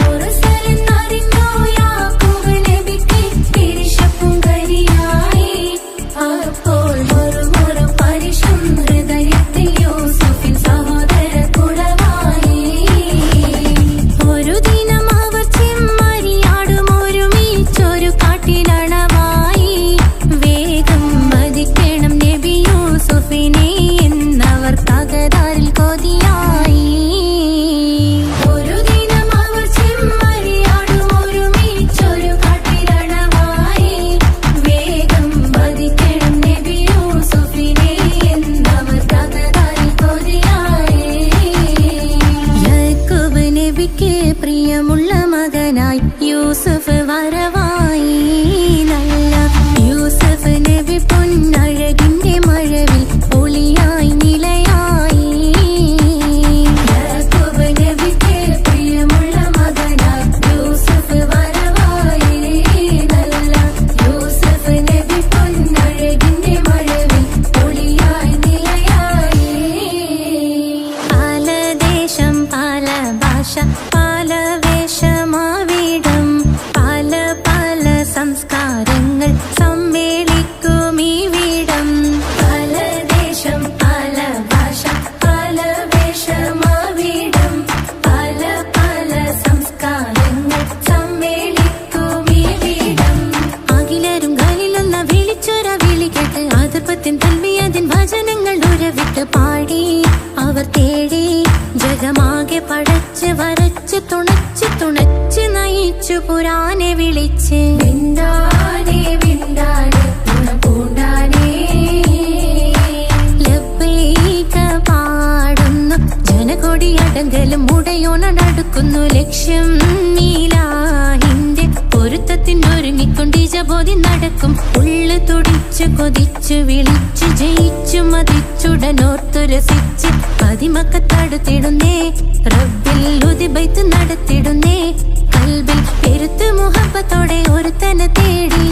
മുറുസലെന്നറിഞ്ഞോ യാക്കൂബ് നബിക്ക് പിരിശപ്പുങ്കനിയായി അപ്പോൾ മുറുമുറു പരിശം ഹൃദയത്തിൽ യൂസുഫിൽ സഹോദരർ കുളവായി ഒരു ദിനം അവർ ചെമ്മരിയാടും ഒരുമിച്ചൊരു കാട്ടിലണവായി വേഗം വധിക്കണം നബി യൂസുഫിനെ എന്നവർ തകരാറിൽ കൊതിയായി വിളിച്ചു പുരാനെ വിളിച്ച് വിണ്ടാനെ വിണ്ടാനെ പൂണ്ടാനെ ലബ്ബൈക പാടുന്നു ജനകൊടിയടങ്കലും മുടയോണടുക്കുന്നു ലക്ഷ്യം നീലാഹിന്റെ പൊരുത്തത്തിനൊരുങ്ങിക്കൊണ്ടിജബോധി നടക്കും ഉള്ളു തുടിച്ചു കൊതിച്ചു വിളിച്ചു ജയിച്ചു മതിച്ചുടനോർത്തു രസിച്ച് പതിമക്കത്തടുത്തിടുന്നേ റബ്ബിൽ ഉദിബൈത്ത് നടത്തിടുന്നേ കൽബിൽ പെരുത്ത് മുഹബത്തോടെ ഒരുത്തനെ തേടി